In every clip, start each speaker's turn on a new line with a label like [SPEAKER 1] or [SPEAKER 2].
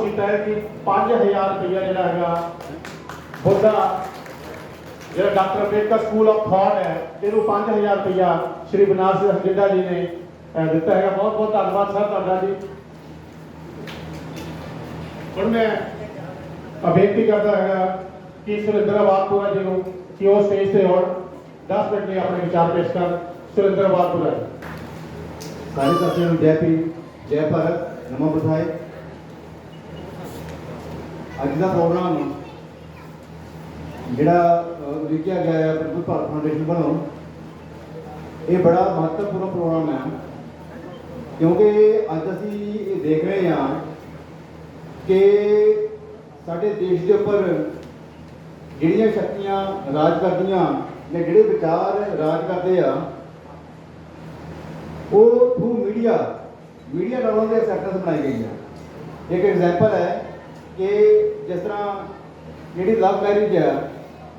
[SPEAKER 1] किया है कि 5000 रुपया जोड़ा है बुद्धा जो doctor Ambedkar school of thought है इनू 5000 रुपया श्री बनारस हंजिंडा जी ने दिता है। बहुत बहुत धन्यवाद सर तुहाडा जी। हुण मैं बेनती करता है कि सुरिंदर वालपुरा जी को कि वो स्टेज से और 10 मिनट में अपने विचार पेश कर। सुरिंदर वालपुरा जी।
[SPEAKER 2] सारे साथियों को जय भीम, जय भारत, नमो बुद्धाय। अज का प्रोग्राम जिहड़ा लिखिया गया है प्रभु भारत फाउंडेशन वालों, ये बड़ा महत्वपूर्ण प्रोग्राम है क्योंकि अज असी देख रहे हैं कि साडे देश के उपर जिहड़ियां शक्तियां राज करदियां या जिहड़े विचार राज करते हैं वो थ्रू मीडिया नालों के एक्सेप्टेंस बनाई गई है। एक एग्जाम्पल है कि जिस तरह जी लव मैरिज है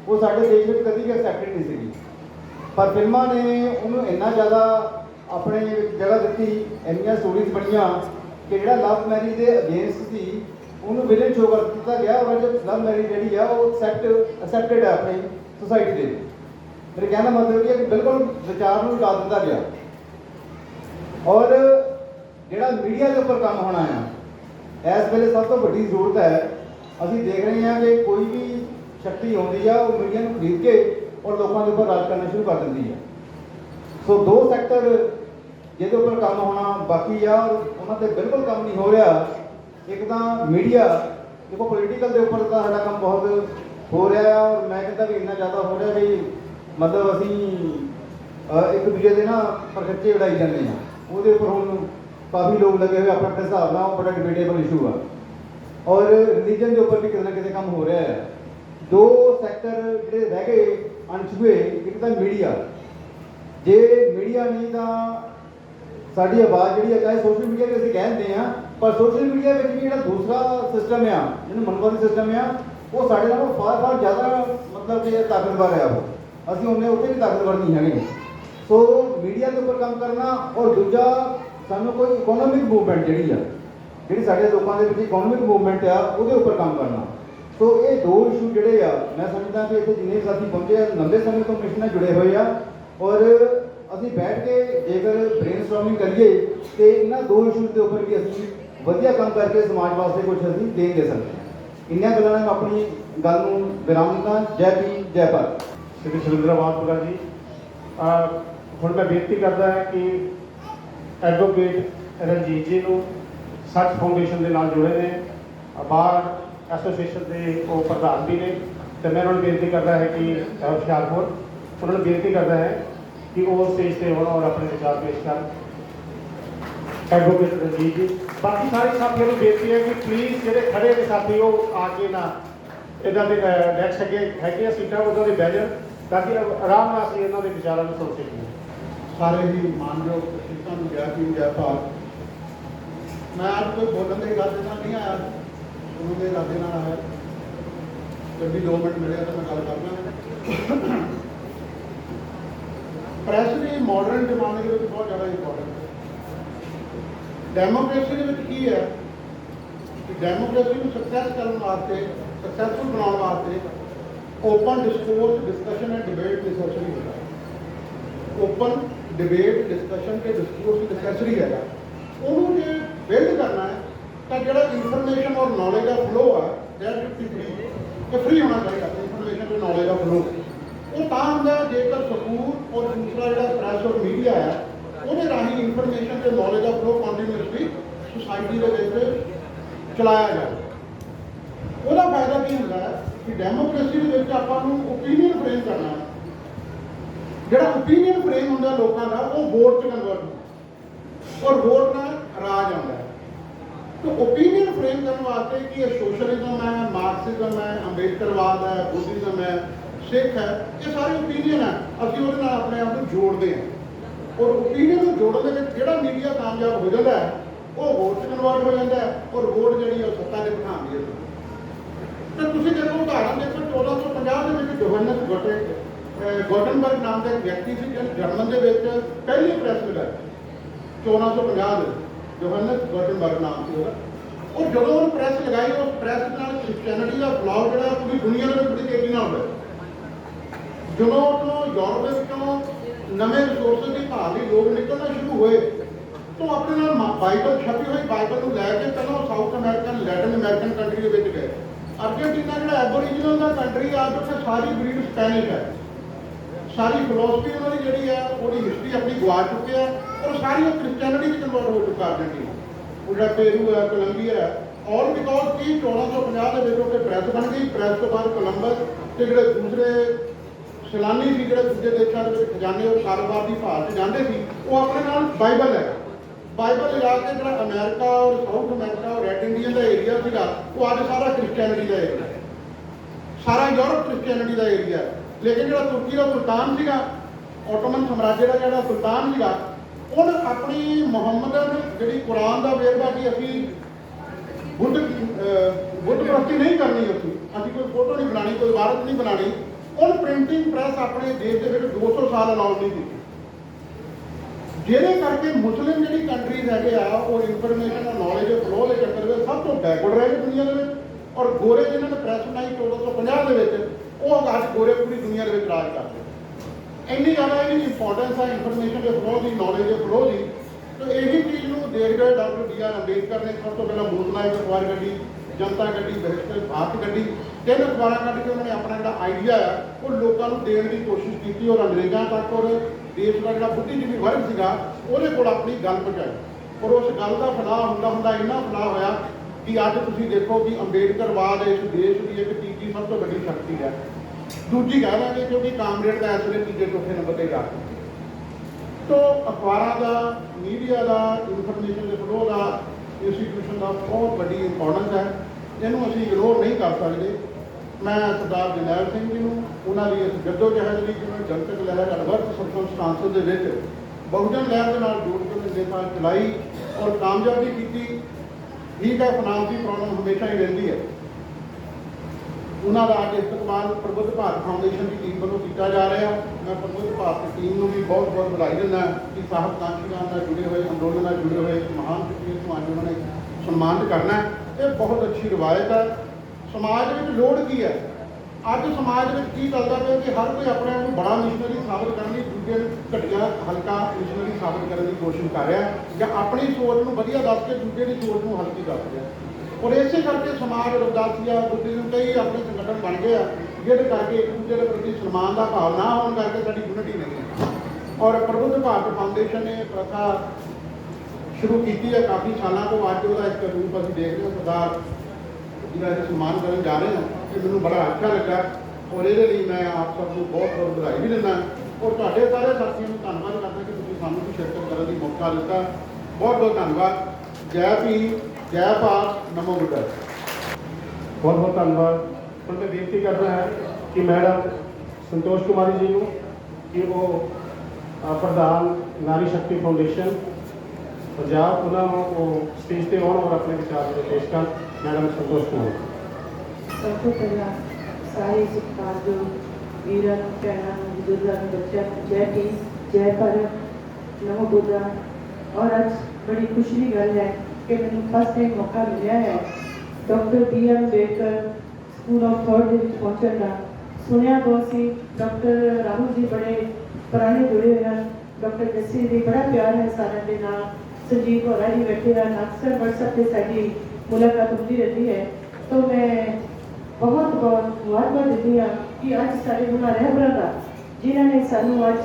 [SPEAKER 2] वो साढ़े देश में कभी भी एक्सेप्टेड नहीं सी, पर फिल्मां ने उन्होंने इन्ना ज़्यादा अपने जगह दी, इन्नियां स्टोरीज बनिया कि जो लव मैरिज के अगेंस्ट सी उन्होंने विलन शो कर दिया गया और जो लव मैरिज जी है वो एक्सेप्टेड है अपनी सोसाइटी के। मेरे कहने का मतलब कि बिल्कुल विचार को उड़ा दिता गया। और जोड़ा मीडिया के उपर काम होना है इस वेले सब तो बड़ी जरूरत है। अभी देख रहे हैं कि कोई भी शक्ति आती है वो मीडिया को खरीद के और लोगों के उपर राज करना शुरू कर देती है। सो दो सैक्टर जिहदे उपर काम होना बाकी है और उन्होंने बिल्कुल काम नहीं हो रहा। एक तो मीडिया देखो पोलिटिकल के उपर तो साडा काम बहुत हो रहा है और मैं कहता भी इन्ना ज़्यादा हो रहा भी मतलब असी एक दूजे के ना परखच्चे उड़ाई जाते हैं। वो हम काफ़ी लोग लगे हुए अपने अपने हिसाब से बड़ा डिबेटेबल इशू है। और रिलीजन के उपर भी किसी ना किसी काम हो रहा है। दो सैक्टर जो रह गए अनछुए, एक तो मीडिया, जे मीडिया नहीं तो साड़ी आवाज़ जी है चाहे सोशल मीडिया भी असं कहते हैं, पर सोशल मीडिया में भी जो दूसरा सिस्टम है जिन्हें मनोवादी सिस्टम है वो साढ़े नालों फार ज़्यादा मतलब कि ताकतवर है। वो असं उन्हें उत्थे भी ताकतवर नहीं है। सो मीडिया के उपर काम करना और दूजा सानू कोई इकोनॉमिक मूवमेंट जी है जी साढ़े लोगों के इकोनॉमिक मूवमेंट है वो उपर काम करना। तो ये दो इशू जोड़े आ मैं समझदा कि इतने जिन्हें साथी पहुंचे लंबे समय तो मिशन जुड़े हुए हैं और असी बैठ के जेकर ब्रेन स्टॉर्मिंग करिए तो इन्होंने दो इशूज़ के उपर भी असी वधिया काम करके समाज वास्ते कुछ असी देन दे सकते हैं। इन्होंने गलों मैं अपनी गल को विराम दिता। जय भीम, जय भारत।
[SPEAKER 1] श्री सुरिंदर वालपुरा जी। हुण मैं बेनती करता है कि एडवोकेट रंजीत जी को सच फाउंडेशन के नाल जुड़े ने बार एसोसीएशन के वो प्रधान भी ने, तो मैं उन्होंने बेनती करता है कि हुशियारपुर उन्होंने बेनती करता है कि वो स्टेज से होना और अपने विचार पेश कर। एडवोकेट रंजीत जी। बाकी सारे साथियों को बेनती है कि प्लीज़ जो खड़े ने साथी वो आके ना इन्हों के नैक्सट अगे है सीटा उन्होंने बह जाए ताकि आराम से असं इन्होंने विचारों को सुन सकें।
[SPEAKER 3] सारे ही मानयोग शिक्षकों को जय भीम, जय भारत। मैं आज कोई बोलने के इरादे नाल नहीं आया, उन्होंने इरादे नाल आया। जब भी 2 मिनट मिले तो मैं गल करना। प्रेस भी मॉडर्न जमाने के बहुत ज़्यादा इंपॉर्टेंट है। डेमोक्रेसी के की है कि डेमोक्रेसी को सक्सैस करने वास्ते सक्सैसफुल बनाने वास्ते open discourse discussion and debate necessary होता है। ओपन डिबेट डिस्कशन के डिस्कोर्स नेसेसरी है। उन्होंने बिल्ड करना है तो जो इंफॉर्मेशन और नॉलेज का फ्लो है दैट शुड बी फ्री, ये फ्री होना चाहिए। इंफॉर्मेशन और नॉलेज का फ्लो वो होंगे जेकर सकूल और दूसरा जो प्रेस और मीडिया है वो राही इंफॉर्मेशन के नॉलेज का फ्लो कॉन्टीन्यूसली सोसाइटी के चलाया जाए। वह फायदा की होता है कि डेमोक्रेसी के ओपीनियन फ्रेम करना है। जो ओपीनियन फ्रेम होंगे लोगों का वो वोट च कन्वर्ट होता और वोट का राज आता है। तो ओपीनियन फ्रेम करने वास्ते कि ये सोशलिज्म है, मार्क्सिज्म है, अंबेडकरवाद है, बुद्धिज्म है, सिख है, ये सारे ओपीनियन है। अभी वो अपने आप को जोड़ते हैं और ओपीनियन को जोड़ने में जो मीडिया कामयाब हो जाता है वो वोट च कन्वर्ट हो जाता है और वोट जी सत्ता से बिठा दी है। तो तुम देखो उदाहरण देखो 1450 के जोहन्स गॉटनबर्ग नाम का एक व्यक्ति से जर्मन के पहली प्रेस मिला 1450 जोहन्स गॉटनबर्ग नाम से और जो उन्होंने प्रेस लगाई उस प्रेस नाल क्रिश्चियनिटी का फैलाव जो पूरी दुनिया में बड़ी तेजी नाल होया। जो तो यूरोप विचों नवे रिसोर्सिस की भाल लई लोग निकलना शुरू हुए तो अपने नाल बाइबल छपी हुई बाइबल को लैके पहले south American Latin American country के विच गए। अर्जेंटीना जो एबोरीजिनल का कंट्री आज उत्थे सारी ब्रीड स्पैनिश है, सारी फिलोसफी उन्होंने जी है वो हिस्ट्री अपनी गवा चुके हैं और सारी क्रिश्चियनिटी में कन्वर्ट हो चुका अर्जेंटीना। वो जो पेरू है कोलंबिया है ऑल बिकॉज की 1450 के प्रेस बन गई। प्रेस तो बाद कोलंबस के जो दूसरे सैलानी सी जो दूसरे देशों के खजाने और कारोबार की भाल से जाते थे वो अपने नाल बाइबल है। बाइबल लगा के जो अमेरिका और साउथ अमेरिका और रेड इंडियन का एरिया था वो अज सारा क्रिश्चियनिटी का एरिया, सारा यूरोप क्रिश्चियनिटी का एरिया है। लेकिन जो तुर्की का सुल्तान सीगा, ऑटोमन साम्राज्य का जो सुल्तान सीगा, उन अपनी मुहम्मदन जी कुरान का वेरवा कि असी बुद्ध प्रस्ती नहीं करनी, असी कोई फोटो नहीं बनानी, कोई इबारत नहीं बनानी, उन प्रिंटिंग प्रेस अपने देश के 200 साल अलाउड नहीं की। ਜਿਹਦੇ ਕਰਕੇ ਮੁਸਲਿਮ ਜਿਹੜੀ ਕੰਟਰੀਜ਼ ਹੈਗੇ ਆ ਉਹ ਇਨਫੋਰਮੇਸ਼ਨ ਔਰ ਨੌਲੇਜ ਫਲੋ ਦੇ ਚੱਕਰ ਵਿੱਚ ਸਭ ਤੋਂ ਬੈਕਵਰਡ ਰਹੇ ਦੁਨੀਆ ਦੇ ਵਿੱਚ ਔਰ ਗੋਰੇ ਜਿਨ੍ਹਾਂ ਨੇ ਪ੍ਰੈਸ ਬਣਾਈ 1450 ਦੇ ਵਿੱਚ ਉਹ ਅੱਜ ਗੋਰੇ ਪੂਰੀ ਦੁਨੀਆ ਦੇ ਵਿੱਚ ਰਾਜ ਕਰਦੇ। ਇੰਨੀ ਜ਼ਿਆਦਾ ਇਹਦੀ ਇੰਪੋਰਟੈਂਸ ਹੈ ਇਨਫੋਰਮੇਸ਼ਨ ਦੇ ਫਲੋ ਦੀ, ਨੌਲੇਜ ਦੇ ਫਲੋ ਦੀ। तो यही चीज़ को देखते डॉक्टर B.R. अंबेडकर ने सब तो पहला मूलनायक अखबार कढ़ी, जनता कढ़ी, बहिष्कृत भारत कढ़ी, 3 अखबार कढ़ के उन्होंने अपना जो आइडिया है वो लोगों को देने की कोशिश की और अंग्रेजों तक और देश का जो बुद्धिजीवी वर्ग सीगा ਉਹਦੇ ਕੋਲ अपनी गल पहुँचाई और उस गल का फैलाव होंदा होंदा इन्ना फैलाव होया कि अज तुसीं देखो कि अंबेडकरवाद इस देश की एक तीजी सब तो बड़ी शक्ति है। दूजी कह देंगे क्योंकि कामरेड का इस वे तीजे चौथे नंबर पर जा तो अखबारों का, मीडिया का, इनफॉर्मेशन के फ्लो का, इंस्टीट्यूशन का बहुत बड़ी इंपॉर्टेंस है। इनू असीं इग्नोर नहीं कर सकते। मैं सरदार जरनैल सिंह जी उन्होंने इस जद्दोजहद की जिन्होंने जनतक लहर अडवर्स सरकमस्टांसिस के बहुजन लहर के नाल जोड़ के महीने साल चलाई और कामयाबी की। ठीक है, फाइनांस की प्रॉब्लम हमेशा ही रही है। उन्होंने अज इस्तेमाल प्रबुद्ध भारत फाउंडेशन की टीम वालों किया जा रहा। मैं प्रबुद्ध भारत की टीम को भी बहुत बहुत बधाई दिना कि साहबकांक्षियों से जुड़े हुए अंदोलन से जुड़े हुए महान शख्सियत को अज उन्होंने सम्मानित करना है। ये बहुत अच्छी रिवायत है। समाज में लोड़ की है, अज समाज में की चलता पे कि हर कोई अपने आप को बड़ा मिशनरी साबित करने दूजे घटिया हल्का मिशनरी साबित करने की कोशिश कर रहा है या अपनी सोच को वधिया दस के दूजे की सोच को हल्की दस रहा है। और इसे करके समाज रविदासिया बुद्धिज्म कई अपने संगठन बन गए जिहदे करके एक दूसरे के प्रति सम्मान का भाव ना होने करके साडी यूनिटी नहीं है। और प्रबुद्ध भारत फाउंडेशन ने प्रथा शुरू की है काफ़ी सालों को। अज वह एक रूप अभी देख रहे हैं सरदार जिन्हें अभी सम्मान करने जा रहे हैं कि मैंने बड़ा अच्छा लगा और ये मैं आप सबको बहुत बहुत बधाई भी दिना और तुहाडे सारे साथियों को धन्यवाद करता कि तुसीं सानूं भी शिरकत करने की मौका दिता। बहुत बहुत धन्यवाद। जय भीम, जय भारत, नमो बुद्धाय।
[SPEAKER 1] बहुत बहुत धन्यवाद। ਹੁਣ मैं बेनती कर रहा है कि मैडम संतोष कुमारी जी को कि वो प्रधान नारी शक्ति फाउंडेशन पंजाब उन्होंने वो स्टेज पर आने और अपने विचार पेश कर। मैडम संतोष कुमारी।
[SPEAKER 4] सब तो पहला सारे सत्कार जो वीरन भैन बुजुर्गों बच्चों जय भीम, जय भारत, नमो बुद्धा। और आज बड़ी खुशी की गल है कि मैंने फर्स्ट टाइम मौका मिला है doctor B.R. Ambedkar school of thought के पहुँचने का। सुनिया बहुत सी डॉक्टर राहुल जी बड़े पुराने जुड़े हुए हैं, डॉक्टर जस्सी जी बड़ा प्यार है सारे के नाल, संजीव होरा जी बैठे हैं, अक्सर व्हाट्सएप पर साड़ी मुलाकात होती रहती है। तो मैं बहुत बहुत मुबारकबाद देती हाँ कि अज सारे उन्होंने रहबरां का जिन्होंने सानू अज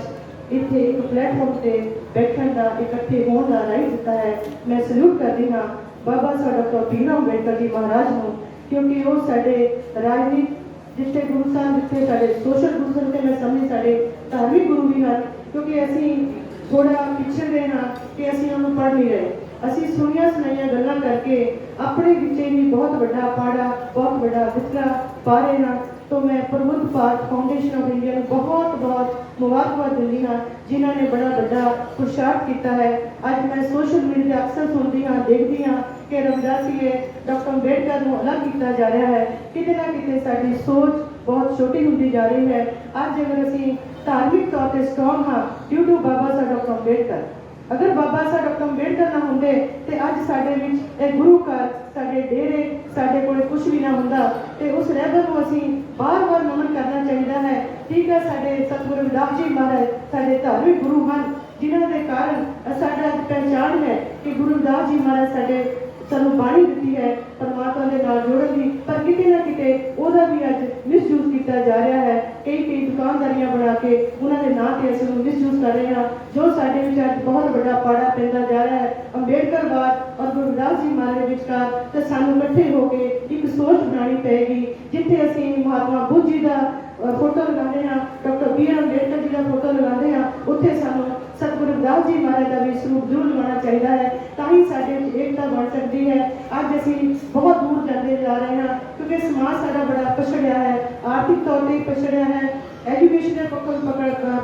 [SPEAKER 4] इतने एक प्लेटफॉर्म से बैठने का इकट्ठे होने का राइट दिता है। मैं सल्यूट करती हाँ बाबा साहब डॉक्टर भीम अंबेडकर जी महाराज को क्योंकि वो साढ़े राजनीति जिथे गुरु सन जिथे साढ़े सोशल गुरु सन मैं समझी साढ़े धार्मिक गुरु भी हैं क्योंकि असी थोड़ा पिछड़ गए हाँ कि असी उन्होंने पढ़ नहीं रहे। असी सुनिया सुनाइया गल्लां करके अपने विचे भी बहुत बड़ा पाड़ा बहुत बड़ा वितरा पा रहे हैं। तो मैं प्रबुद्ध भारत फाउंडेशन ऑफ इंडिया को बहुत बहुत मुबारकबाद दिंदी हाँ जिन्होंने बड़ा बड़ा पुरुषार्थ किया है। अज मैं सोशल मीडिया अक्सर सुनती हाँ देखती हाँ कि रविदासीए डॉक्टर अंबेडकर को अलग किया जा रहा है, किते ना किते साडी सोच बहुत छोटी होती जा रही है। अज अगर असी धार्मिक तौर पर स्ट्रॉन्ग हाँ ड्यू टू बाबा साहब डॉक्टर अंबेडकर। अगर बाबा साहब डॉक्टर अंबेडकर ना होंदे तो अज साडे विच गुरु घर साडे ਤੇ ਉਸ ਰਹਿਬਰ ਨੂੰ ਅਸੀਂ ਬਾਰ-ਬਾਰ ਨਮਨ ਕਰਨਾ ਚਾਹੀਦਾ ਹੈ। ਠੀਕ ਹੈ, ਸਾਡੇ ਸਤਿਗੁਰੂ ਰਵਿਦਾਸ ਜੀ ਮਹਾਰਾਜ ਸਾਡੇ ਧਾਰਮਿਕ ਗੁਰੂ ਹਨ, ਜਿਨ੍ਹਾਂ ਦੇ ਕਾਰਨ ਸਾਡਾ ਪਹਿਚਾਣ ਹੈ ਕਿ ਗੁਰੂ ਰਵਿਦਾਸ ਜੀ ਮਹਾਰਾਜ ਸਾਡੇ ਸਾਨੂੰ ਬਾਣੀ ਦਿੱਤੀ ਹੈ ਪਰਮਾਤਮਾ ਦੇ ਨਾਲ ਜੋੜਨ ਦੀ, ਪਰ ਕਿਤੇ ਨਾ ਕਿਤੇ ਉਹਦਾ ਵੀ ਅੱਜ ਮਿਸਯੂਜ਼ ਕੀਤਾ ਜਾ ਰਿਹਾ ਹੈ। ਕਈ ਦੁਕਾਨਦਾਰੀਆਂ ਬਣਾ ਕੇ ਉਹਨਾਂ ਦੇ ਨਾਂ ਤੇ ਅਸੀਂ ਨੂੰ ਮਿਸਯੂਜ਼ ਕਰ ਰਹੇ ਹਾਂ, ਜੋ ਸਾਡੇ ਵਿੱਚ ਅੱਜ ਬਹੁਤ ਵੱਡਾ ਪਾੜਾ ਪੈਂਦਾ ਜਾ ਰਿਹਾ ਹੈ। ਅੰਬੇਡਕਰਵਾਦ ਔਰ ਗੁਰੂ ਰਵਿਦਾਸ ਜੀ ਮਹਾਰਾਜ ਵਿਚਕਾਰ ਤੇ ਸਾਨੂੰ ਇਕੱਠੇ ਹੋ ਕੇ ਇੱਕ ਸੋਚ ਬਣਾਉਣੀ ਪਏਗੀ, ਜਿੱਥੇ ਅਸੀਂ ਮਹਾਤਮਾ ਬੁੱਧ ਜੀ ਦਾ ਫੋਟੋ ਲਗਾਉਂਦੇ ਹਾਂ, ਡਾਕਟਰ B.R. ਅੰਬੇਡਕਰ ਜੀ ਦਾ ਫੋਟੋ ਲਗਾਉਂਦੇ ਹਾਂ, ਉੱਥੇ ਸਾਨੂੰ ਸਤਿਗੁਰੂ ਰਵਿਦਾਸ ਜੀ ਮਹਾਰਾਜ ਦਾ ਵੀ ਸਰੂਪ ਜ਼ਰੂਰ ਲਗਾਉਣਾ ਚਾਹੀਦਾ ਹੈ, ਤਾਂ ਹੀ ਸਾਡੇ ਵਿੱਚ ਏਕਤਾ ਬਣ ਸਕਦੀ ਹੈ। ਅੱਜ ਅਸੀਂ ਬਹੁਤ ਦੂਰ ਜਾਂਦੇ ਜਾ ਰਹੇ ਹਾਂ, ਕਿਉਂਕਿ ਸਮਾਜ ਸਾਡਾ ਬੜਾ ਪਛੜਿਆ ਹੈ, ਆਰਥਿਕ ਤੌਰ ਤੇ ਪਛੜਿਆ ਹੈ, ਐਜੂਕੇਸ਼ਨ ਦੇ ਪੱਖੋਂ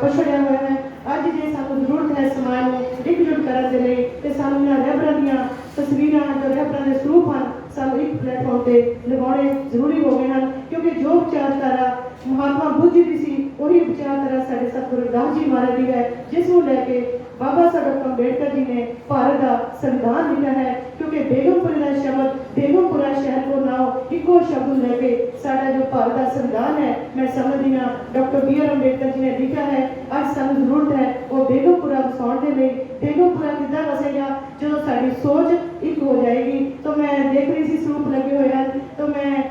[SPEAKER 4] ਪਛੜਿਆ ਹੋਇਆ ਹੈ। ਅੱਜ ਜੇ ਸਾਨੂੰ ਜ਼ਰੂਰਤ ਹੈ ਸਮਾਜ ਨੂੰ ਇਕਜੁੱਟ ਕਰਨ ਦੇ ਲਈ, ਤੇ ਸਾਨੂੰ ਇਹਨਾਂ ਰਹਿਬਰਾਂ ਦੀਆਂ ਤਸਵੀਰਾਂ ਜੋ ਰਹਿਬਰਾਂ ਦੇ ਸਰੂਪ ਹਨ ਸਾਨੂੰ ਇੱਕ ਪਲੇਟਫਾਰਮ ਤੇ ਲਗਾਉਣੇ ਜ਼ਰੂਰੀ ਹੋ ਗਏ ਹਨ, ਕਿਉਂਕਿ ਜੋ ਵਿਚਾਰਧਾਰਾ ਮਹਾਤਮਾ ਬੁੱਧ ਜੀ ਦੀ ਸੀ ਉਹੀ ਵਿਚਾਰਧਾਰਾ ਸਾਡੇ ਸਤਿਗੁਰੂ ਰਵਿਦਾਸ ਜੀ ਮਹਾਰਾਜ ਦੀ ਹੈ, ਜਿਸ ਨੂੰ ਲੈ ਕੇ ਬਾਬਾ ਸਾਹਿਬ ਅੰਬੇਡਕਰ ਜੀ ਨੇ ਭਾਰਤ ਦਾ ਸੰਵਿਧਾਨ ਲਿਖਿਆ ਹੈ। ਕਿਉਂਕਿ ਬੇਗਮਪੁਰੇ ਦਾ ਸ਼ਬਦ ਬੇਗਮਪੁਰਾ ਸ਼ਹਿਰ ਕੋ ਨਾਉ ਇੱਕੋ ਸ਼ਬਦ ਲੈ ਕੇ ਸਾਡਾ ਜੋ ਭਾਰਤ ਦਾ ਸੰਵਿਧਾਨ ਹੈ, ਮੈਂ ਸਮਝਦੀ ਹਾਂ ਡਾਕਟਰ B.R. ਅੰਬੇਡਕਰ ਜੀ ਨੇ ਲਿਖਿਆ ਹੈ। ਅੱਜ ਸਾਨੂੰ ਜ਼ਰੂਰਤ ਹੈ ਉਹ ਬੇਗਮਪੁਰਾ ਵਸਾਉਣ ਦੇ ਲਈ। ਬੇਗਮਪੁਰਾ ਕਿੱਦਾਂ ਵਸੇਗਾ ਜਦੋਂ ਸਾਡੀ ਸੋਚ ਇੱਕ ਹੋ ਜਾਏਗੀ। ਤਾਂ ਮੈਂ ਦੇਖ ਰਹੀ ਸੀ ਸਰੂਪ ਲੱਗੇ ਹੋਏ ਹਨ, ਤਾਂ ਮੈਂ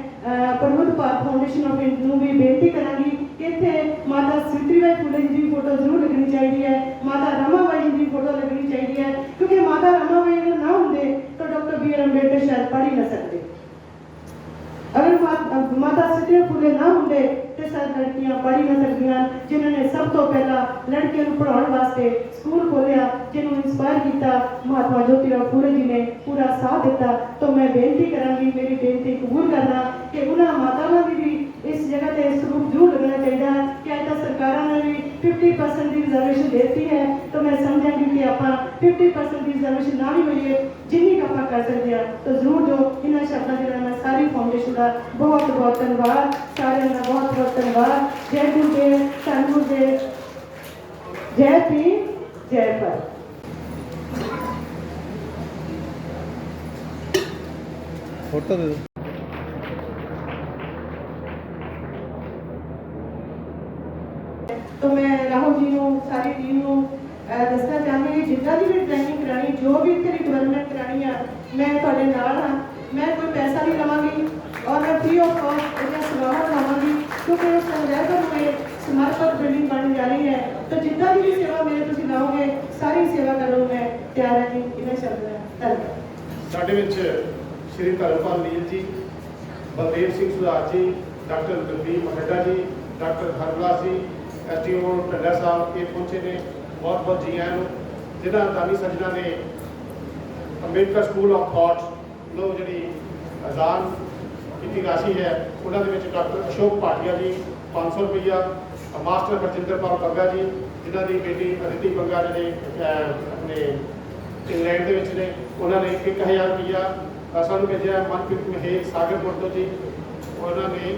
[SPEAKER 4] ਪ੍ਰਬੁੱਧ ਭਾਰਤ ਫਾਊਂਡੇਸ਼ਨ ਆਫ ਇੰਡੀਆ ਨੂੰ ਵੀ ਬੇਨਤੀ ਕਰਾਂਗੀ ਕਿ ਇੱਥੇ ਮਾਤਾ ਸਾਵਿਤਰੀ ਫੁਲੇ ਜੀ ਦੀ ਫੋਟੋ ਜ਼ਰੂਰ ਲੱਗਣੀ ਚਾਹੀਦੀ ਹੈ, ਮਾਤਾ ਰਮਾਬਾਈ ਜੀ ਦੀ ਫੋਟੋ ਲੱਗਣੀ ਚਾਹੀਦੀ ਹੈ, ਕਿਉਂਕਿ ਮਾਤਾ ਰਮਾਬਾਈ ਅਗਰ ਨਾ ਹੁੰਦੇ ਤਾਂ ਡਾਕਟਰ B.R. ਅੰਬੇਡਕਰ ਸ਼ਾਇਦ ਪੜ੍ਹ ਹੀ ਨਾ ਸਕਦੇ। ਅਗਰ ਮਾਤਾ ਸਾਵਿਤਰੀ ਫੁਲੇ ਨਾ ਹੁੰਦੇ ਤੇ ਸਾਡੀ ਲੜਕੀਆਂ ਪੜ੍ਹ ਹੀ ਨਾ ਸਕਦੀਆਂ, ਜਿਨ੍ਹਾਂ ਨੇ ਸਭ ਤੋਂ ਪਹਿਲਾਂ ਲੜਕੀਆਂ ਨੂੰ ਪੜ੍ਹਾਉਣ ਵਾਸਤੇ ਸਕੂਲ ਖੋਲ੍ਹਿਆ, ਜਿਹਨੂੰ ਇੰਸਪਾਇਰ ਕੀਤਾ ਮਹਾਤਮਾ ਜੋਤੀਰਾਓ ਫੂਲੇ ਜੀ ਨੇ ਪੂਰਾ ਸਾਥ ਦਿੱਤਾ। ਤਾਂ ਮੈਂ ਬੇਨਤੀ ਕਰਾਂਗੀ, ਮੇਰੀ ਬੇਨਤੀ ਕਬੂਲ ਕਰਨਾ ਕਿ ਉਹਨਾਂ ਮਾਤਾਵਾਂ ਦੀ ਵੀ ਇਸ ਜਗ੍ਹਾ ਤੇ ਸਰੂਪ ਜ਼ਰੂਰ ਲੱਗਣਾ ਚਾਹੀਦਾ ਹੈ। ਕਿ ਅੱਜ ਤਾਂ ਸਰਕਾਰਾਂ ਨੇ ਵੀ 50% ਦੀ ਰਿਜ਼ਰਵੇਸ਼ਨ ਦੇ ਦਿੱਤੀ ਹੈ, ਤਾਂ ਮੈਂ ਸਮਝਾਂਗੀ ਕਿ ਆਪਾਂ 50% ਦੀ ਰਿਜ਼ਰਵੇਸ਼ਨ ਨਾ ਵੀ ਮਿਲੀਏ, ਜਿੰਨੀ ਆਪਾਂ ਕਰ ਸਕਦੇ ਹਾਂ ਤਾਂ ਜ਼ਰੂਰ ਜੋ ਇਹਨਾਂ ਸ਼ਬਦਾਂ ਦੇ ਨਾਲ ਮੈਂ ਸਾਰੀ ਫਾਊਂਡੇਸ਼ਨ ਦਾ ਬਹੁਤ ਬਹੁਤ ਧੰਨਵਾਦ, ਸਾਰਿਆਂ ਦਾ ਬਹੁਤ ਬਹੁਤ ਧੰਨਵਾਦ। ਜੈ ਗੁਰਦੇਵ, ਧੰਨ ਗੁਰਦੇਵ, ਜੈ ਭੀਮ, ਜੈ ਭਾਰਤ।
[SPEAKER 2] फोटो दे दो।
[SPEAKER 4] तो मैं राहुल जी ਨੂੰ ਸਾਰੀ ਟੀਮ ਨੂੰ ਦੱਸਣਾ ਚਾਹਾਂਗੀ, ਜਿੱਦਾਂ ਦੀ ਵੀ ਟ੍ਰੇਨਿੰਗ ਕਰਾਣੀ, ਜੋ ਵੀ ਇੱਥੇ ਡਿਵੈਲਪਮੈਂਟ ਕਰਾਣੀ ਆ, ਮੈਂ ਤੁਹਾਡੇ ਨਾਲ ਹਾਂ। ਮੈਂ ਕੋਈ ਪੈਸਾ ਨਹੀਂ ਲਵਾਂਗੀ ਔਰ ਮੈਂ ਫ੍ਰੀ ਆਫ ਕਾਸਟ ਇਹਦੀਆਂ ਸੇਵਾਵਾਂ ਲਵਾਂਗੀ, ਕਿਉਂਕਿ ਉਸ ਸੰਦਰਭ में समर्पित बिल्डिंग बन जा रही है। तो जितना भी सेवा मेरे तुम लाओगे सारी सेवा करो, मैं तैयार है जी। इन्हें शब्द है धन्यवाद।
[SPEAKER 1] ਸਾਡੇ ਵਿੱਚ ਸ਼੍ਰੀ ਧਰਮਪਾਲ ਨੀਲ ਜੀ, ਬਲਦੇਵ ਸਿੰਘ ਸੁਧਾਰ ਜੀ, ਡਾਕਟਰ ਗੁਰਦੀਪ ਮਹੱਡਾ ਜੀ, ਡਾਕਟਰ ਹਰਬਲਾਸ ਜੀ, SDO ਢੱਡਾ ਸਾਹਿਬ ਇਹ ਪਹੁੰਚੇ ਨੇ। ਬਹੁਤ ਬਹੁਤ ਜੀ ਆਇਆਂ ਨੂੰ। ਜਿਨ੍ਹਾਂ ਦਾਨੀ ਸੱਜਣਾ ਨੇ ਅੰਬੇਡਕਰ ਸਕੂਲ ਆਫ ਥਾਟ ਨੂੰ ਜਿਹੜੀ ਅਜ਼ਾਨ ਕੀਤੀ ਰਾਸ਼ੀ ਹੈ, ਉਹਨਾਂ ਦੇ ਵਿੱਚ ਡਾਕਟਰ ਅਸ਼ੋਕ ਭਾਟੀਆ ਜੀ 500 ਰੁਪਈਆ, ਮਾਸਟਰ ਬਰਜਿੰਦਰਪਾਲ ਬੰਗਾ ਜੀ, ਜਿਨ੍ਹਾਂ ਦੀ ਬੇਟੀ ਅਦਿਤੀ ਬੰਗਾ ਜਿਹੜੇ ਆਪਣੇ ਇੰਗਲੈਂਡ ਦੇ ਵਿੱਚ ਨੇ, ਉਹਨਾਂ ਨੇ 1000 ਰੁਪਈਆ ਸਾਨੂੰ ਭੇਜਿਆ। ਮਨਪ੍ਰੀਤ ਮਹੇਸ਼ ਸਾਗਰਪੁਰ ਤੋਂ ਜੀ, ਉਹਨਾਂ ਨੇ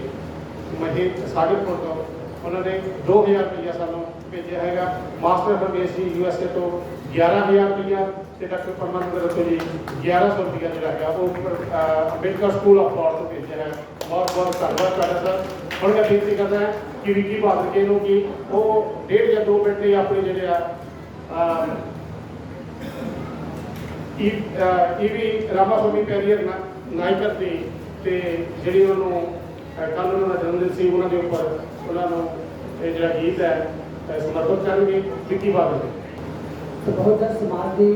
[SPEAKER 1] ਮਹੇਸ਼ ਸਾਗਰਪੁਰ ਤੋਂ ਉਹਨਾਂ ਨੇ 2000 ਰੁਪਈਆ ਸਾਨੂੰ ਭੇਜਿਆ ਹੈਗਾ। ਮਾਸਟਰ ਹਰਮੇਸ਼ ਜੀ USA ਤੋਂ 11000 ਰੁਪਈਆ, ਤੇ ਡਾਕਟਰ ਪਰਮਾਨੰਦ ਰੱਤੋ ਜੀ 1100 ਰੁਪਈਆ ਜਿਹੜਾ ਹੈਗਾ ਉਹ ਅੰਬੇਡਕਰ ਸਕੂਲ ਆਫ ਥਾਟ ਤੋਂ ਭੇਜਿਆ ਹੈ। ਬਹੁਤ ਬਹੁਤ ਧੰਨਵਾਦ ਤੁਹਾਡਾ ਸਰ। ਹੁਣ ਮੈਂ ਬੇਨਤੀ ਕਰਦਾ ਹਾਂ ਕਿ ਵਿੱਕੀ ਬਹਾਦਰ ਜੀ ਨੂੰ ਕਿ ਉਹ 1.5 ਜਾਂ 2 ਮਿੰਟ ਲਈ ਆਪਣੇ ਜਿਹੜੇ ਆ ਈਵੀ ਰਾਮਾਸਵਾਮੀ ਪੈਰੀਅਰ ਨਾਇਕਰ ਦੀ ਤੇ ਜਿਹੜੀ ਉਹਨੂੰ ਕੱਲ੍ਹ ਉਹਨਾਂ ਦਾ ਜਨਮ ਦਿਨ ਸੀ, ਉਹਨਾਂ ਦੇ ਉੱਪਰ ਉਹਨਾਂ ਨੂੰ ਇਹ ਜਿਹੜਾ ਗੀਤ ਹੈ ਸਮਰਪਿਤ ਕਰਨਗੇ। ਵਿੱਕੀ ਬਹਾਦਰ ਜੀ।
[SPEAKER 5] ਬਹੁਜਨ ਸਮਾਜ ਦੇ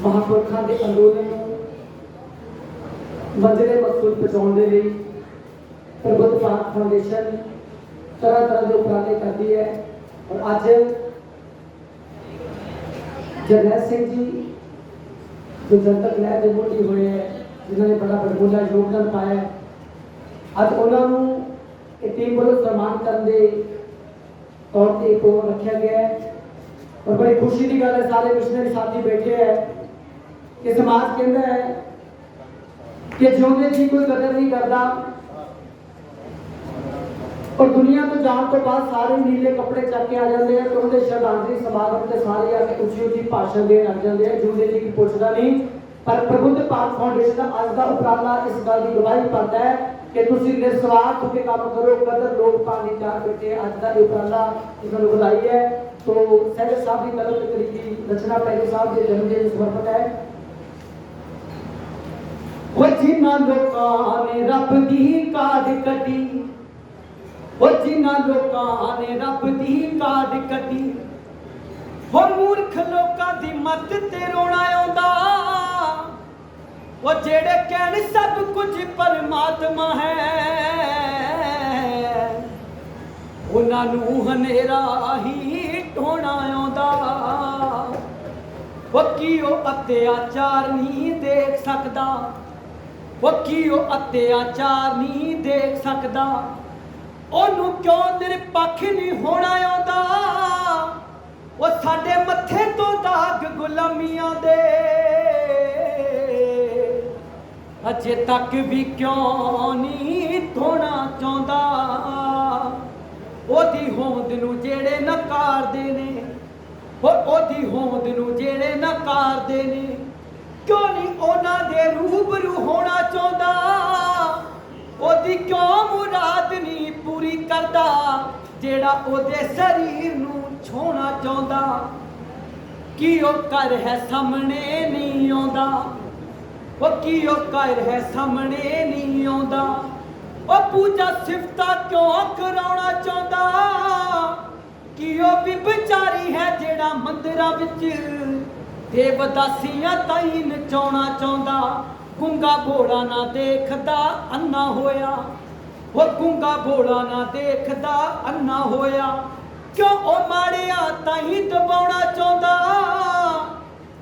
[SPEAKER 5] ਮਹਾਂਪੁਰਖਾਂ ਦੇ ਅੰਦੋਲਨ ਨੂੰ ਮੰਜ਼ਿਲੇ ਮਕਸੂਦ ਪਹੁੰਚਾਉਣ ਦੇ ਲਈ ਪ੍ਰਬੁੱਧ ਭਾਰਤ ਫਾਊਂਡੇਸ਼ਨ ਤਰ੍ਹਾਂ ਤਰ੍ਹਾਂ ਦੇ ਉਪਰਾਲੇ ਕਰਦੀ ਹੈ। ਔਰ ਅੱਜ ਜਰਨੈਲ ਸਿੰਘ ਜੀ ਜੋ ਜਨਤਕ ਲਹਿਰ ਦੇ ਮੋਢੀ ਹੋਏ ਹੈ, ਜਿਨ੍ਹਾਂ ਨੇ ਬੜਾ ਬੜਬੋਲਾ ਯੋਗਦਾਨ ਪਾਇਆ ਹੈ, ਅੱਜ ਉਹਨਾਂ ਨੂੰ ਇਹ ਟੀਮ ਵੱਲੋਂ ਸਨਮਾਨ ਕਰਨ ਦੇ ਤੌਰ ਤੇ ਪ੍ਰੋਗਰਾਮ ਰੱਖਿਆ ਗਿਆ ਹੈ। और बड़ी खुशी की गल है, सारे मिशनरी साथी बैठे हैं कि समाज कहता है कि जिउंदे जी कोई कदर नहीं करता, और दुनिया तो जाने तो बाद सारे नीले कपड़े चक के आ जाते हैं, तो उन्हें श्रद्धांजलि समागम से सारे आके उची उची भाषण देने लग जाते हैं। जिउंदे जी की पुछदा नहीं पर प्रबुद्ध भारत फाउंडेशन का अज का उपराला इस गल की गवाही पाता है कि तुसी निस्वार्थ होकर काम करो, कदर लोग पानी चार बेटे अज का उपराला इसमें बधाई है। तो सैयद साहब की कलम तकरीबी रचना पहले साहब के जन्मदिन समर्पित है। वो जिन्ना लोकां ने रब दी काद कटी, वो जिन्ना लोकां ने रब दी काद कटी, वो मूर्ख लोकां दी मत ते रोना आउंदा, वो जेड़े कहन सब कुछ परमात्मा है, उन्हां नूं हनेरा ही ढोना आउंदा। वो की ओ अत्याचार नहीं देख सकदा, वो की ओ अत्याचार नहीं देख सकदा, ओनू क्यों निरपक्ष नहीं होना आउंदा। वो साडे मत्थे तो दाग गुलामियां दे अजे तक भी क्यों नहीं धोना चाहुंदा। ओदी होंद नूं जेड़े नकारदे ने, ओदी होंद नूं जेड़े नकारदे ने, क्यों नहीं ओना दे रूबरू होना चाहुंदा। ओदी क्यों मुराद नहीं पूरी करदा, जेड़ा ओदे शरीर नूं छोना चाहुंदा। की ओ कर है सामने नहीं आउंदा, ओ की ओ कर है सामने नहीं आउंदा। ओ पूजा सिफता क्यों कराउणा चाहुंदा, की ओ भी बेचारी है जेड़ा मंदिरां विच देवदासियां ताईं नचाउणा चाहुंदा। गुंगा घोड़ा ना देखदा अन्ना होया, वो गुंगा घोड़ा ना देखदा अन्ना होया। क्यों ओ माड़िया ताईं दबाउणा चाहुंदा,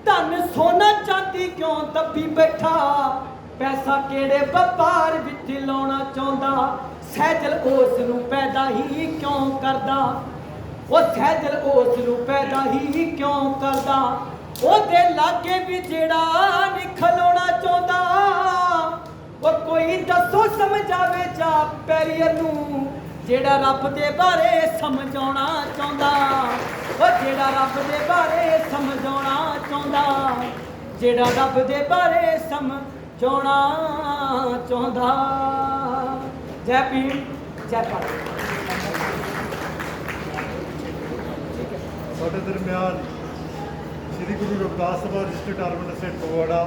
[SPEAKER 5] धन सोना चांदी क्यों दबी बैठा, पैसा केड़े व्यापार विच लाउणा चाहुंदा। सैजल उस नूं पैदा ही क्यों करदा, वो सैजल उस नूं पैदा ही क्यों करदा। ओदे लागे भी जेड़ा नहीं खलोना चाहुंदा, वो कोई दसो समझावे जा पैरियर नूं, जेड़ा रब दे बारे समझाउणा चाहुंदा। वो जेड़ा रब दे बारे समझाउणा चाहुंदा, जेड़ा रब दे बारे समझाउणा चाहुंदा। जय भीम, जय भारत।
[SPEAKER 6] ਸਾਡੇ ਦਰਮਿਆਨ ਸ੍ਰੀ ਗੁਰੂ ਰਵਿਦਾਸ ਸਭਾ ਰਜਿਸਟਰਡ ਆਰਗੇਨਾਈਜ਼ੇਸ਼ਨ ਫਗਵਾੜਾ,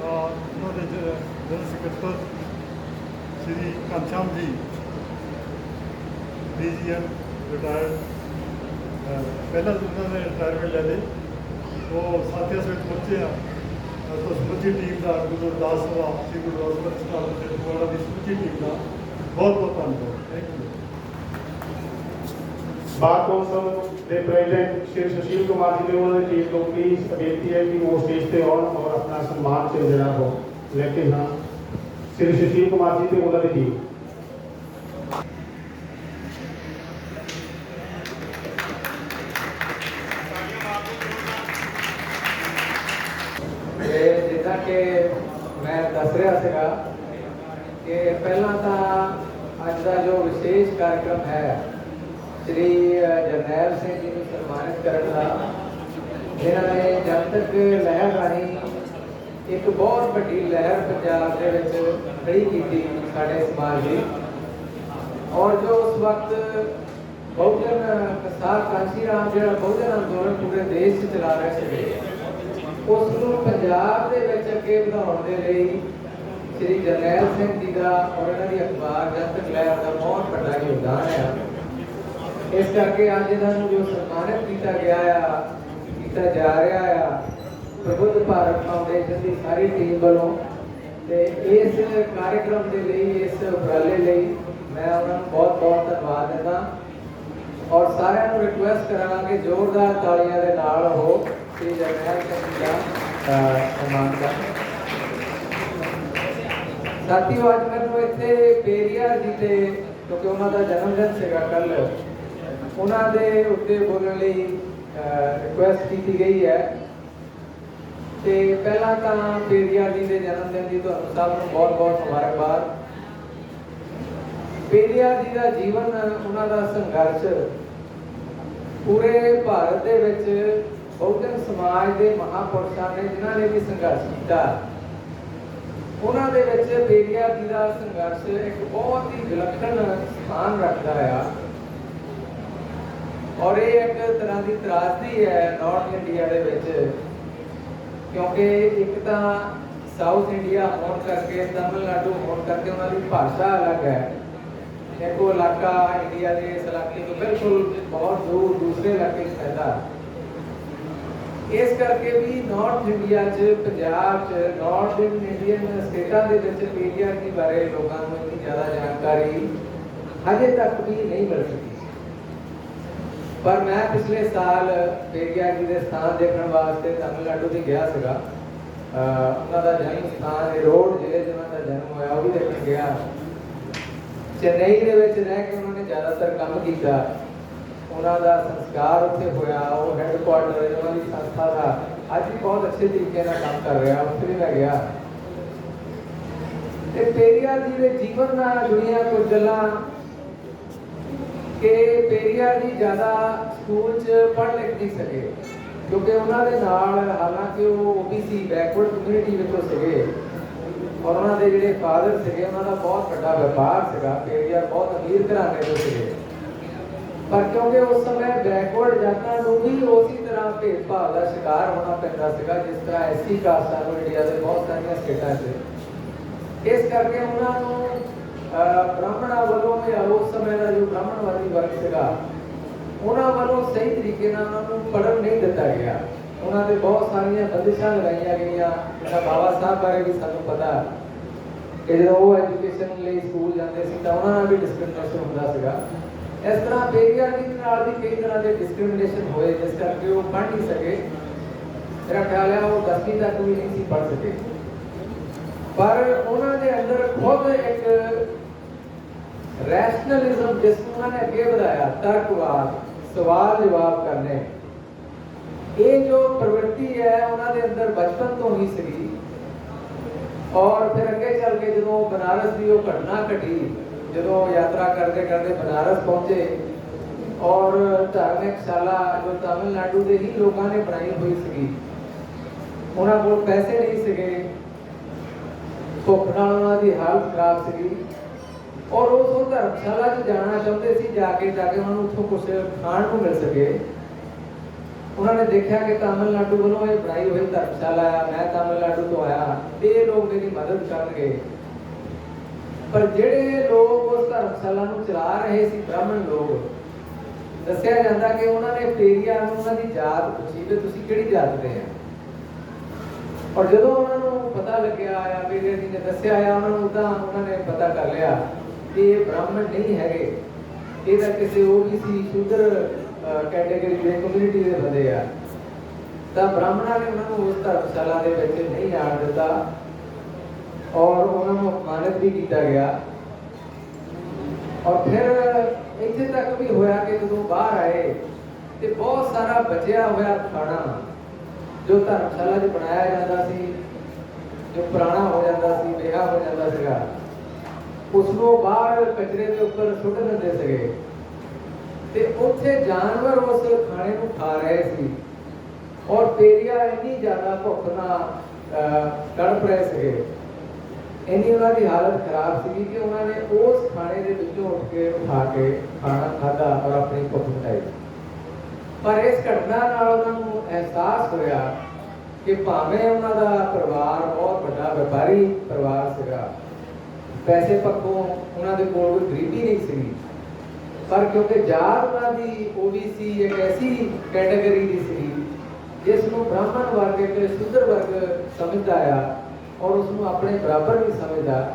[SPEAKER 6] ਉਹਨਾਂ ਦੇ ਜਨਰਲ ਸਕੱਤਰ ਸ੍ਰੀ ਘਨਸ਼ਿਆਮ ਜੀ DGM ਰਿਟਾਇਰਡ, ਪਹਿਲਾਂ ਉਹਨਾਂ ਨੇ ਰਿਟਾਇਰਮੈਂਟ ਲੈ ਲਈ, ਉਹ ਸਾਥੀਆਂ ਸਮੇਤ ਪਹੁੰਚੇ ਆ। ਤੋਂ ਸਮੁੱਚੀ ਟੀਮ ਦਾ ਗੁਰੂ ਰਵਿਦਾਸ ਸਭਾ ਸ੍ਰੀ ਗੁਰੂ ਰਵਿਦਾਸ ਸਭਾ ਰਜਿਸਟਰਡ ਫਗਵਾੜਾ ਦੀ ਸਮੁੱਚੀ ਟੀਮ ਦਾ ਬਹੁਤ ਬਹੁਤ ਧੰਨਵਾਦ। Thank you.
[SPEAKER 1] बार कौंसल के प्रेसिडेंट श्री सुशील कुमार जी ने उन्होंने चीज को प्लीज बेनती है कि वो स्टेज पे और अपना सम्मान से जरा हो लेके हाँ श्री सुशील कुमार जी पे उन्होंने दी।
[SPEAKER 7] जिदा कि मैं दस रहा सीगा कि पहला तो अज का जो विशेष कार्यक्रम है श्री जरनैल सिंह जी को सम्मानित करने का, जिन्होंने जनतक लहर राही एक बहुत बड़ी लहर पंजाब के विच खड़ी की साढ़े समाज की, और जो उस वक्त बहुजन कसार कांसी राम जो बहुजन अंदोलन पूरे देश से चला रहे थे, उसनूं पंजाब के विच अगे बढ़ाउण दे लई श्री जरनैल सिंह जी का और इन्हां दी अखबार जनतक लहर का बहुत बड़ा योगदान है। इस करके अज इन्हों जो सम्मानित किया गया किया जा रहा है प्रबुद्ध भारत फाउंडेशन की सारी टीम वालों, इस कार्यक्रम के लिए इस उपराले लिए मैं उन्होंने बहुत बहुत धन्यवाद देता, और सारे रिक्वेस्ट करा कि जोरदार तालियां दे नाल हो श्री जरनैल सिंह जी का सम्मान कर। साथियों अज मैं इतने पेरिया जी के क्योंकि उन्होंने जन्मदिन से कल उन्होंने उत्ते बोलने लई रिक्वेस्ट की गई है। तो पहला तो पेरिया जी के जन्मदिन की तुहानू सब नूं बहुत बहुत मुबारकबाद। पेरिया जी का जीवन उन्होंने संघर्ष पूरे भारत दे विच ਬਹੁਜਨ ਸਮਾਜ ਦੇ ਮਹਾਂਪੁਰਸ਼ਾਂ ਨੇ ਜਿਨ੍ਹਾਂ ਨੇ ਵੀ ਸੰਘਰਸ਼ ਕੀਤਾ, ਉਹਨਾਂ ਦੇ ਵਿੱਚ ਬੇਰੀਆ ਜੀ ਦਾ ਸੰਘਰਸ਼ ਇੱਕ ਬਹੁਤ ਹੀ ਵਿਲੱਖਣ ਸਥਾਨ ਰੱਖਦਾ ਆ। ਔਰ ਇਹ ਇੱਕ ਤਰ੍ਹਾਂ ਦੀ ਤਰਾਸਦੀ ਹੈ ਨਾਰਥ ਇੰਡੀਆ ਦੇ ਵਿੱਚ, ਕਿਉਂਕਿ ਇੱਕ ਤਾਂ ਸਾਊਥ ਇੰਡੀਆ ਹੋਣ ਕਰਕੇ, ਤਮਿਲਨਾਡੂ ਹੋਣ ਕਰਕੇ ਉਹਨਾਂ ਦੀ ਭਾਸ਼ਾ ਅਲੱਗ ਹੈ। ਇੱਕ ਉਹ ਇਲਾਕਾ ਇੰਡੀਆ ਦੇ ਇਸ ਇਲਾਕੇ ਤੋਂ ਬਿਲਕੁਲ ਬਹੁਤ ਦੂਰ ਦੂਸਰੇ ਇਲਾਕੇ 'ਚ ਪੈਂਦਾ। ਇਸ ਕਰਕੇ ਵੀ ਨਾਰਥ ਇੰਡੀਆ 'ਚ, ਪੰਜਾਬ 'ਚ, ਨਾਰਥ ਇੰਡੀਅਨ ਸਟੇਟਾਂ ਦੇ ਵਿੱਚ ਪੀਰੀਅਡ ਦੇ ਬਾਰੇ ਲੋਕਾਂ ਨੂੰ ਇੰਨੀ ਜ਼ਿਆਦਾ ਜਾਣਕਾਰੀ ਹਜੇ ਤੱਕ ਵੀ ਨਹੀਂ ਮਿਲ ਸਕੀ। ਪਰ ਮੈਂ ਪਿਛਲੇ ਸਾਲ ਪੇਰੀਆ ਜੀ ਦੇ ਸਥਾਨ ਦੇਖਣ ਵਾਸਤੇ ਤਮਿਲਨਾਡੂ ਵੀ ਗਿਆ ਸੀਗਾ। ਉਹਨਾਂ ਦਾ ਜਨਮ ਸਥਾਨ ਰੋਡ ਜ਼ਿਲ੍ਹੇ 'ਚ ਉਹਨਾਂ ਦਾ ਜਨਮ ਹੋਇਆ, ਉਹ ਵੀ ਦੇਖਣ ਗਿਆ। ਚੇਨਈ ਦੇ ਵਿੱਚ ਰਹਿ ਕੇ ਉਹਨਾਂ ਨੇ ਜ਼ਿਆਦਾਤਰ ਕੰਮ ਕੀਤਾ। ਉਹਨਾਂ ਦਾ ਸੰਸਕਾਰ ਉੱਥੇ ਹੋਇਆ। ਉਹ ਹੈੱਡਕੁਆਰਟਰ ਉਹਨਾਂ ਦੀ ਸੰਸਥਾ ਦਾ ਅੱਜ ਵੀ ਬਹੁਤ ਅੱਛੇ ਤਰੀਕੇ ਨਾਲ ਕੰਮ ਕਰ ਰਿਹਾ। ਉੱਥੇ ਵੀ ਮੈਂ ਗਿਆ ਤੇ ਪੇਰੀਆ ਜੀ ਦੇ ਜੀਵਨ ਨਾਲ ਜੁੜੀਆਂ ਕੁਝ ਗੱਲਾਂ ਕਿ ਪੇਰੀਆ ਜੀ ਜ਼ਿਆਦਾ ਸਕੂਲ 'ਚ ਪੜ੍ਹ ਲਿਖ ਨਹੀਂ ਸਕੇ, ਕਿਉਂਕਿ ਉਹਨਾਂ ਦੇ ਨਾਲ, ਹਾਲਾਂਕਿ ਉਹ OBC ਬੈਕਵਰਡ ਕਮਿਊਨਿਟੀ ਵਿੱਚੋਂ ਸੀਗੇ ਔਰ ਉਹਨਾਂ ਦੇ ਜਿਹੜੇ ਫਾਦਰ ਸੀਗੇ ਉਹਨਾਂ ਦਾ ਬਹੁਤ ਵੱਡਾ ਵਪਾਰ ਸੀਗਾ। ਪੇਰੀਆ ਬਹੁਤ ਅਮੀਰ ਘਰਾਣੇ ਤੋਂ ਸੀਗੇ, ਪਰ ਕਿਉਂਕਿ ਉਸ ਸਮੇਂ ਬੈਕਵਰਡ ਜਾਤਾਂ ਨੂੰ ਵੀ ਉਸੇ ਤਰ੍ਹਾਂ ਭੇਦਭਾਵ ਦਾ ਸ਼ਿਕਾਰ ਹੋਣਾ ਪੈਂਦਾ ਸੀਗਾ ਜਿਸ ਤਰ੍ਹਾਂ SC ਕਾਸਟਾਂ ਨੂੰ ਇੰਡੀਆ ਦੇ ਬਹੁਤ ਸਾਰੀਆਂ ਸਟੇਟਾਂ 'ਚ। ਇਸ ਕਰਕੇ ਉਹਨਾਂ ਨੂੰ ਬ੍ਰਾਹਮਣਾਂ ਵੱਲੋਂ ਜਾਂ ਉਸ ਸਮੇਂ ਦਾ ਜੋ ਬ੍ਰਾਹਮਣਵਾਦੀ ਵਰਗ ਸੀਗਾ ਉਹਨਾਂ ਵੱਲੋਂ ਸਹੀ ਤਰੀਕੇ ਨਾਲ ਉਹਨਾਂ ਨੂੰ ਪੜ੍ਹਨ ਨਹੀਂ ਦਿੱਤਾ ਗਿਆ। ਉਹਨਾਂ ਦੇ ਬਹੁਤ ਸਾਰੀਆਂ ਬੰਦਿਸ਼ਾਂ ਲਗਾਈਆਂ ਗਈਆਂ। ਜਿਹੜਾ ਬਾਬਾ ਸਾਹਿਬ ਬਾਰੇ ਵੀ ਸਾਨੂੰ ਪਤਾ ਕਿ ਜਦੋਂ ਉਹ ਐਜੂਕੇਸ਼ਨ ਲਈ ਸਕੂਲ ਜਾਂਦੇ ਸੀ ਤਾਂ ਉਹਨਾਂ ਨਾਲ ਵੀ ਡਿਸਕ੍ਰਿਮੀਨੇਸ਼ਨ ਹੁੰਦਾ ਸੀਗਾ। ਇਸ ਤਰ੍ਹਾਂ ਪੇਰੀਆ ਜੀ ਨਾਲ ਵੀ ਕਈ ਤਰ੍ਹਾਂ ਦੇ ਡਿਸਕ੍ਰਿਮੀਨੇਸ਼ਨ ਹੋਏ, ਜਿਸ ਕਰਕੇ ਉਹ ਪੜ੍ਹ ਨਹੀਂ ਸਕੇ। ਮੇਰਾ ਖਿਆਲ ਹੈ ਉਹ 10ਵੀਂ ਤੱਕ ਵੀ ਨਹੀਂ ਸੀ ਪੜ੍ਹ ਸਕੇ। ਪਰ ਉਹਨਾਂ ਦੇ ਅੰਦਰ ਖੁਦ ਇੱਕ ਰੈਸ਼ਨਲਿਜ਼ਮ ਜਿਸ ਨੂੰ ਉਹਨਾਂ ਨੇ ਅੱਗੇ ਵਧਾਇਆ, ਤਰਕਵਾਦ, ਸਵਾਲ ਜਵਾਬ ਕਰਨੇ, ਇਹ ਜੋ ਪ੍ਰਵਿਰਤੀ ਹੈ ਉਹਨਾਂ ਦੇ ਅੰਦਰ ਬਚਪਨ ਤੋਂ ਹੀ ਸੀਗੀ। ਔਰ ਫਿਰ ਅੱਗੇ ਚੱਲ ਕੇ ਜਦੋਂ ਬਨਾਰਸ ਦੀ ਉਹ ਘਟਨਾ ਘਟੀ, ਜਦੋਂ ਯਾਤਰਾ ਕਰਦੇ ਕਰਦੇ ਬਨਾਰਸ ਪਹੁੰਚੇ ਔਰ ਧਾਰਮਿਕ ਸ਼ਾਲਾ ਜੋ ਤਮਿਲਨਾਡੂ ਦੇ ਹੀ ਲੋਕਾਂ ਨੇ ਬਣਾਈ ਹੋਈ ਸੀਗੀ, ਉਹਨਾਂ ਕੋਲ ਪੈਸੇ ਨਹੀਂ ਸੀਗੇ, ਭੁੱਖ ਨਾਲ ਉਹਨਾਂ ਦੀ ਹਾਲਤ ਖਰਾਬ ਸੀਗੀ ਔਰ ਉਹ ਧਰਮਸ਼ਾਲਾ 'ਚ ਜਾਣਾ ਚਾਹੁੰਦੇ ਸੀ ਜਾ ਕੇ ਉਹਨਾਂ ਨੂੰ ਉੱਥੋਂ ਕੁਝ ਖਾਣ ਨੂੰ ਮਿਲ ਸਕੇ। ਉਹਨਾਂ ਨੇ ਦੇਖਿਆ ਕਿ ਤਮਿਲਨਾਡੂ ਵੱਲੋਂ ਇਹ ਬਣਾਈ ਹੋਈ ਧਰਮਸ਼ਾਲਾ ਆ, ਮੈਂ ਤਮਿਲਨਾਡੂ ਤੋਂ ਆਇਆ ਤੇ ਇਹ ਲੋਕ ਮੇਰੀ ਮਦਦ ਕਰਨਗੇ। ਪਰ ਜਿਹੜੇ ਲੋਕ ਉਸ ਧਰਮਸ਼ਾਲਾ ਨੂੰ ਚਲਾ ਰਹੇ ਸੀ, ਬ੍ਰਾਹਮਣ ਲੋਕ, ਦੱਸਿਆ ਜਾਂਦਾ ਕਿ ਉਹਨਾਂ ਨੇ ਪੇਰੀਆ ਨੂੰ ਉਹਨਾਂ ਦੀ ਜਾਤ ਪੁੱਛੀ ਕਿ ਤੁਸੀਂ ਕਿਹੜੀ ਜਾਤ ਦੇ ਆ। ਔਰ ਜਦੋਂ ਉਹਨਾਂ ਨੂੰ ਪਤਾ ਲੱਗਿਆ ਆ, ਪੇਰੀਆ ਜੀ ਨੇ ਦੱਸਿਆ ਆ ਉਹਨਾਂ ਨੂੰ, ਤਾਂ ਉਹਨਾਂ ਨੇ ਪਤਾ ਕਰ ਲਿਆ ਕਿ ਇਹ ਬ੍ਰਾਹਮਣ ਨਹੀਂ ਹੈਗੇ, ਇਹ ਤਾਂ ਕਿਸੇ OBC ਸ਼ੂਦਰ ਕੈਟੇਗਰੀ ਦੇ ਕਮਿਊਨਿਟੀ ਦੇ ਬੰਦੇ ਆ। ਤਾਂ ਬ੍ਰਾਹਮਣਾਂ ਨੇ ਉਹਨਾਂ ਨੂੰ ਉਸ ਧਰਮਸ਼ਾਲਾ ਦੇ ਵਿੱਚ ਨਹੀਂ ਆਉਣ ਦਿੱਤਾ ਔਰ ਉਹਨਾਂ ਨੂੰ ਅਪਮਾਨਿਤ ਵੀ ਕੀਤਾ ਗਿਆ। ਔਰ ਫਿਰ ਇੱਥੇ ਤੱਕ ਵੀ ਹੋਇਆ ਕਿ ਜਦੋਂ ਬਾਹਰ ਆਏ ਤੇ ਬਹੁਤ ਸਾਰਾ ਬਚਿਆ ਹੋਇਆ ਖਾਣਾ ਜੋ ਧਰਮਸ਼ਾਲਾ 'ਚ ਬਣਾਇਆ ਜਾਂਦਾ ਸੀ, ਜੋ ਪੁਰਾਣਾ ਹੋ ਜਾਂਦਾ ਸੀ, ਬੇਹਾ ਹੋ ਜਾਂਦਾ ਸੀਗਾ, ਉਸ ਨੂੰ ਬਾਹਰ ਕਚਰੇ ਦੇ ਉੱਪਰ ਸੁੱਟ ਦਿੰਦੇ ਸੀਗੇ ਤੇ ਉੱਥੇ ਜਾਨਵਰ ਉਸ ਖਾਣੇ ਨੂੰ ਖਾ ਰਹੇ ਸੀ। ਔਰ ਪੇਰੀਆ ਇੰਨੀ ਜ਼ਿਆਦਾ ਭੁੱਖ ਨਾਲ ਤੜਪ ਰਹੇ ਸੀਗੇ, ਇੰਨੀ ਉਹਨਾਂ ਦੀ ਹਾਲਤ ਖਰਾਬ ਸੀਗੀ ਕਿ ਉਹਨਾਂ ਨੇ ਉਸ ਖਾਣੇ ਦੇ ਵਿੱਚੋਂ ਉੱਠ ਕੇ ਉਠਾ ਕੇ ਖਾਣਾ ਖਾਧਾ ਔਰ ਆਪਣੀ ਭੁੱਖ ਮਿਟਾਈ। ਪਰ ਇਸ ਘਟਨਾ ਨਾਲ ਉਹਨਾਂ ਨੂੰ ਅਹਿਸਾਸ ਹੋਇਆ ਕਿ ਭਾਵੇਂ ਉਹਨਾਂ ਦਾ ਪਰਿਵਾਰ ਬਹੁਤ ਵੱਡਾ ਵਪਾਰੀ ਪਰਿਵਾਰ ਸੀਗਾ, ਪੈਸੇ ਪੱਖੋਂ ਉਹਨਾਂ ਦੇ ਕੋਲ ਕੋਈ ਗਰੀਬੀ ਨਹੀਂ ਸੀਗੀ, ਪਰ ਕਿਉਂਕਿ ਜਾਤ ਉਹਨਾਂ ਦੀ OBC ਇੱਕ ਐਸੀ ਕੈਟੇਗਰੀ ਦੀ ਸੀ ਜਿਸ ਨੂੰ ਬ੍ਰਾਹਮਣ ਵਰਗ ਇੱਕ ਸ਼ੂਦਰ ਵਰਗ ਸਮਝਦਾ ਆ ਔਰ ਉਸ ਨੂੰ ਆਪਣੇ ਬਰਾਬਰ ਵੀ ਸਮਝਦਾ।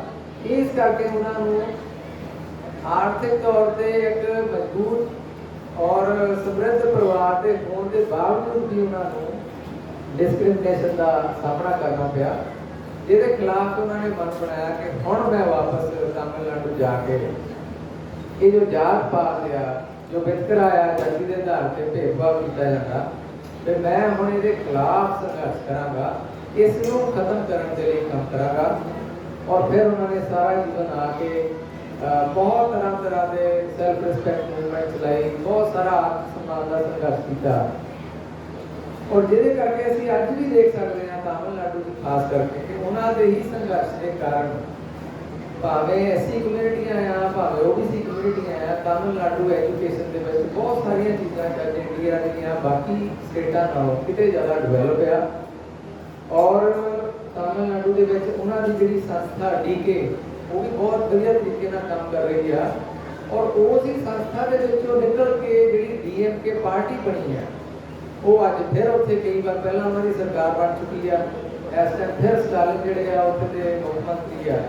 [SPEAKER 7] ਇਸ ਕਰਕੇ ਉਹਨਾਂ ਨੂੰ ਆਰਥਿਕ ਤੌਰ ਤੇ ਇੱਕ ਮਜ਼ਬੂਤ ਔਰ ਸਮਰਿੱਧ ਪਰਿਵਾਰ ਦੇ ਹੋਣ ਦੇ ਬਾਵਜੂਦ ਵੀ ਉਹਨਾਂ ਨੂੰ ਡਿਸਕ੍ਰਿਮੀਨੇਸ਼ਨ ਦਾ ਸਾਹਮਣਾ ਕਰਨਾ ਪਿਆ, ਜਿਹਦੇ ਖਿਲਾਫ ਉਹਨਾਂ ਨੇ ਮਨ ਬਣਾਇਆ ਕਿ ਹੁਣ ਮੈਂ ਵਾਪਸ ਤਮਿਲਨਾਡੂ ਜਾ ਕੇ ਇਹ ਜੋ ਜਾਤ ਪਾਤ ਆ, ਜੋ ਵਿਤਕਰਾ ਆ, ਜਾਤੀ ਦੇ ਆਧਾਰ ਤੇ ਭੇਦਭਾਵ ਕੀਤਾ ਜਾਂਦਾ, ਤੇ ਮੈਂ ਹੁਣ ਇਹਦੇ ਖਿਲਾਫ ਸੰਘਰਸ਼ ਕਰਾਂਗਾ, ਇਸ ਨੂੰ ਖਤਮ ਕਰਨ ਦੇ ਲਈ ਕੰਮ ਕਰਾਂਗਾ। ਔਰ ਫਿਰ ਉਹਨਾਂ ਨੇ ਸਾਰਾ ਜੀਵਨ ਆ ਕੇ ਬਹੁਤ ਤਰ੍ਹਾਂ ਦੇ ਸੈਲਫ ਰਿਸਪੈਕਟ ਮੂਵਮੈਂਟ ਚਲਾਈ, ਬਹੁਤ ਸਾਰਾ ਆਤਮ ਸਨਮਾਨ ਦਾ ਸੰਘਰਸ਼ ਕੀਤਾ ਔਰ ਜਿਹਦੇ ਕਰਕੇ ਅਸੀਂ ਅੱਜ ਵੀ ਦੇਖ ਸਕਦੇ ਹਾਂ ਤਾਮਿਲਨਾਡੂ 'ਚ ਖਾਸ ਕਰਕੇ ਕਿ ਉਹਨਾਂ ਦੇ ਹੀ ਸੰਘਰਸ਼ ਦੇ ਕਾਰਨ ਭਾਵੇਂ ਐਸੀ ਕਮਿਊਨਿਟੀਆਂ ਆ ਭਾਵੇਂ OBC ਕਮਿਊਨਿਟੀਆਂ ਆ, ਤਾਮਿਲਨਾਡੂ ਐਜੂਕੇਸ਼ਨ ਦੇ ਵਿੱਚ ਬਹੁਤ ਸਾਰੀਆਂ ਚੀਜ਼ਾਂ ਅੱਜ ਇੰਡੀਆ ਦੀਆਂ ਬਾਕੀ ਸਟੇਟਾਂ ਨਾਲੋਂ ਕਿਤੇ ਜ਼ਿਆਦਾ ਡਿਵੈਲਪ ਆ। ਔਰ ਤਾਮਿਲਨਾਡੂ ਦੇ ਵਿੱਚ ਉਹਨਾਂ ਦੀ ਜਿਹੜੀ ਸੰਸਥਾ DK ਉਹ ਵੀ ਬਹੁਤ ਵਧੀਆ ਤਰੀਕੇ ਨਾਲ ਕੰਮ ਕਰ ਰਹੀ ਆ। ਔਰ ਉਸ ਹੀ ਸੰਸਥਾ ਦੇ ਵਿੱਚੋਂ ਨਿਕਲ ਕੇ ਜਿਹੜੀ DMK ਪਾਰਟੀ ਬਣੀ ਆ, ਉਹ ਅੱਜ ਫਿਰ ਉੱਥੇ ਕਈ ਵਾਰ ਪਹਿਲਾਂ ਉਹਨਾਂ ਦੀ ਸਰਕਾਰ ਬਣ ਚੁੱਕੀ ਆ, ਇਸ ਟਾਈਮ ਫਿਰ ਸਟਾਲਿਨ ਜਿਹੜੇ ਆ ਉੱਥੇ ਦੇ ਮੁੱਖ ਮੰਤਰੀ ਆ।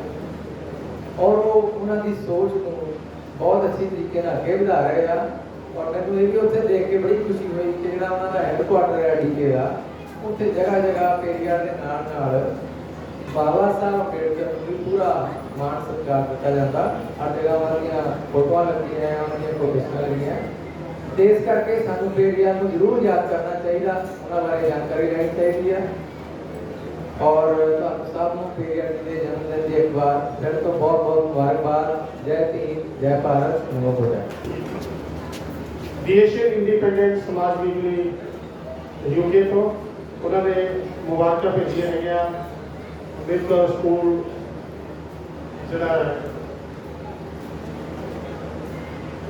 [SPEAKER 7] ਔਰ ਉਹ ਉਹਨਾਂ ਦੀ ਸੋਚ ਨੂੰ ਬਹੁਤ ਅੱਛੀ ਤਰੀਕੇ ਨਾਲ ਅੱਗੇ ਵਧਾ ਰਹੇ ਆ। ਔਰ ਮੈਨੂੰ ਇਹ ਵੀ ਉੱਥੇ ਦੇਖ ਕੇ ਬੜੀ ਖੁਸ਼ੀ ਹੋਈ ਕਿ ਜਿਹੜਾ ਉਹਨਾਂ ਦਾ ਹੈੱਡਕੁਆਟਰ ਹੈ DK ਦਾ, ਉੱਥੇ ਜਗ੍ਹਾ ਜਗ੍ਹਾ ਪੇਰੀਆਰ ਦੇ ਨਾਲ ਬਾਬਾ ਸਾਹਿਬ ਅੰਬੇਡਕਰ ਨੂੰ ਵੀ ਪੂਰਾ ਮਾਣ ਸਤਿਕਾਰ ਦਿੱਤਾ ਜਾਂਦਾ। ਹਰ ਜਗ੍ਹਾ ਉਹਨਾਂ ਦੀਆਂ ਫੋਟੋਆਂ ਲੱਗੀਆਂ ਆ, ਉਹਨਾਂ ਦੀਆਂ ਪ੍ਰੋਫੈਸ਼ਨਾਂ ਲੱਗੀਆਂ। ਤੇ ਇਸ ਕਰਕੇ ਸਾਨੂੰ ਪੇਰੀਆਰ ਨੂੰ ਜ਼ਰੂਰ ਯਾਦ ਕਰਨਾ ਚਾਹੀਦਾ, ਉਹਨਾਂ ਬਾਰੇ ਜਾਣਕਾਰੀ ਲੈਣੀ ਚਾਹੀਦੀ ਹੈ। ਔਰ ਤੁਹਾਨੂੰ ਸਭ ਨੂੰ ਪੇਰੀਆਰ ਜੀ ਦੇ ਜਨਮ ਦਿਨ ਦੀ ਇੱਕ ਵਾਰ ਫਿਰ ਤੋਂ ਬਹੁਤ ਬਹੁਤ ਮੁਬਾਰਕਬਾਦ। ਜੈ ਭੀਮ, ਜੈ ਭਾਰਤ, ਨਮੋ ਬੁੱਧਾਏ।
[SPEAKER 1] ਏਸ਼ੀਅਨ ਇੰਡੀਪੈਂਡੈਂਟ ਸਮਾਜ ਬਿਜਲੀ UK ਤੋਂ ਉਹਨਾਂ ਨੇ ਮੁਬਾਰਕਾਂ ਭੇਜੀਆਂ ਹੈਗੀਆਂ ਅੰਬੇਦਕਰ ਸਕੂਲ ਜਿਹੜਾ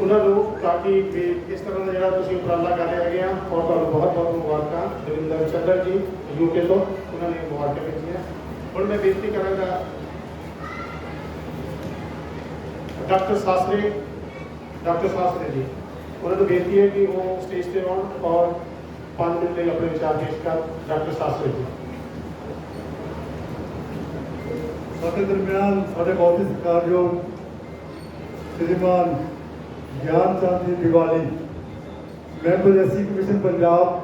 [SPEAKER 1] ਉਹਨਾਂ ਨੂੰ, ਤਾਂ ਕਿ ਇਸ ਤਰ੍ਹਾਂ ਦਾ ਜਿਹੜਾ ਤੁਸੀਂ ਉਪਰਾਲਾ ਕਰ ਰਹੇ ਹੈਗੇ ਆ। ਔਰ ਤੁਹਾਨੂੰ ਬਹੁਤ ਬਹੁਤ ਮੁਬਾਰਕਾਂ। ਦਵਿੰਦਰ ਚੰਦਰ ਜੀ UK ਤੋਂ ਉਹਨਾਂ ਨੇ ਮੁਬਾਰਕਾਂ ਭੇਜੀਆਂ। ਹੁਣ ਮੈਂ ਬੇਨਤੀ ਕਰਾਂਗਾ ਡਾਕਟਰ ਸਾਸਰੇ ਜੀ, ਉਹਨਾਂ ਨੂੰ ਬੇਨਤੀ ਹੈ ਕਿ ਉਹ ਸਟੇਜ ਤੇ ਆਉਣ ਔਰ 5 ਮਿੰਟ ਲਈ ਆਪਣੇ ਵਿਚਾਰ ਪੇਸ਼ ਕਰ। ਡਾਕਟਰ ਸਾਸਰੇ ਜੀ।
[SPEAKER 6] ਸਾਡੇ ਦਰਮਿਆਨ ਸਾਡੇ ਬਹੁਤ ਹੀ ਸਤਿਕਾਰਯੋਗ ਸ਼੍ਰੀਮਾਨ ਗਿਆਨ Chand ji Diwali, member SC commission Punjab,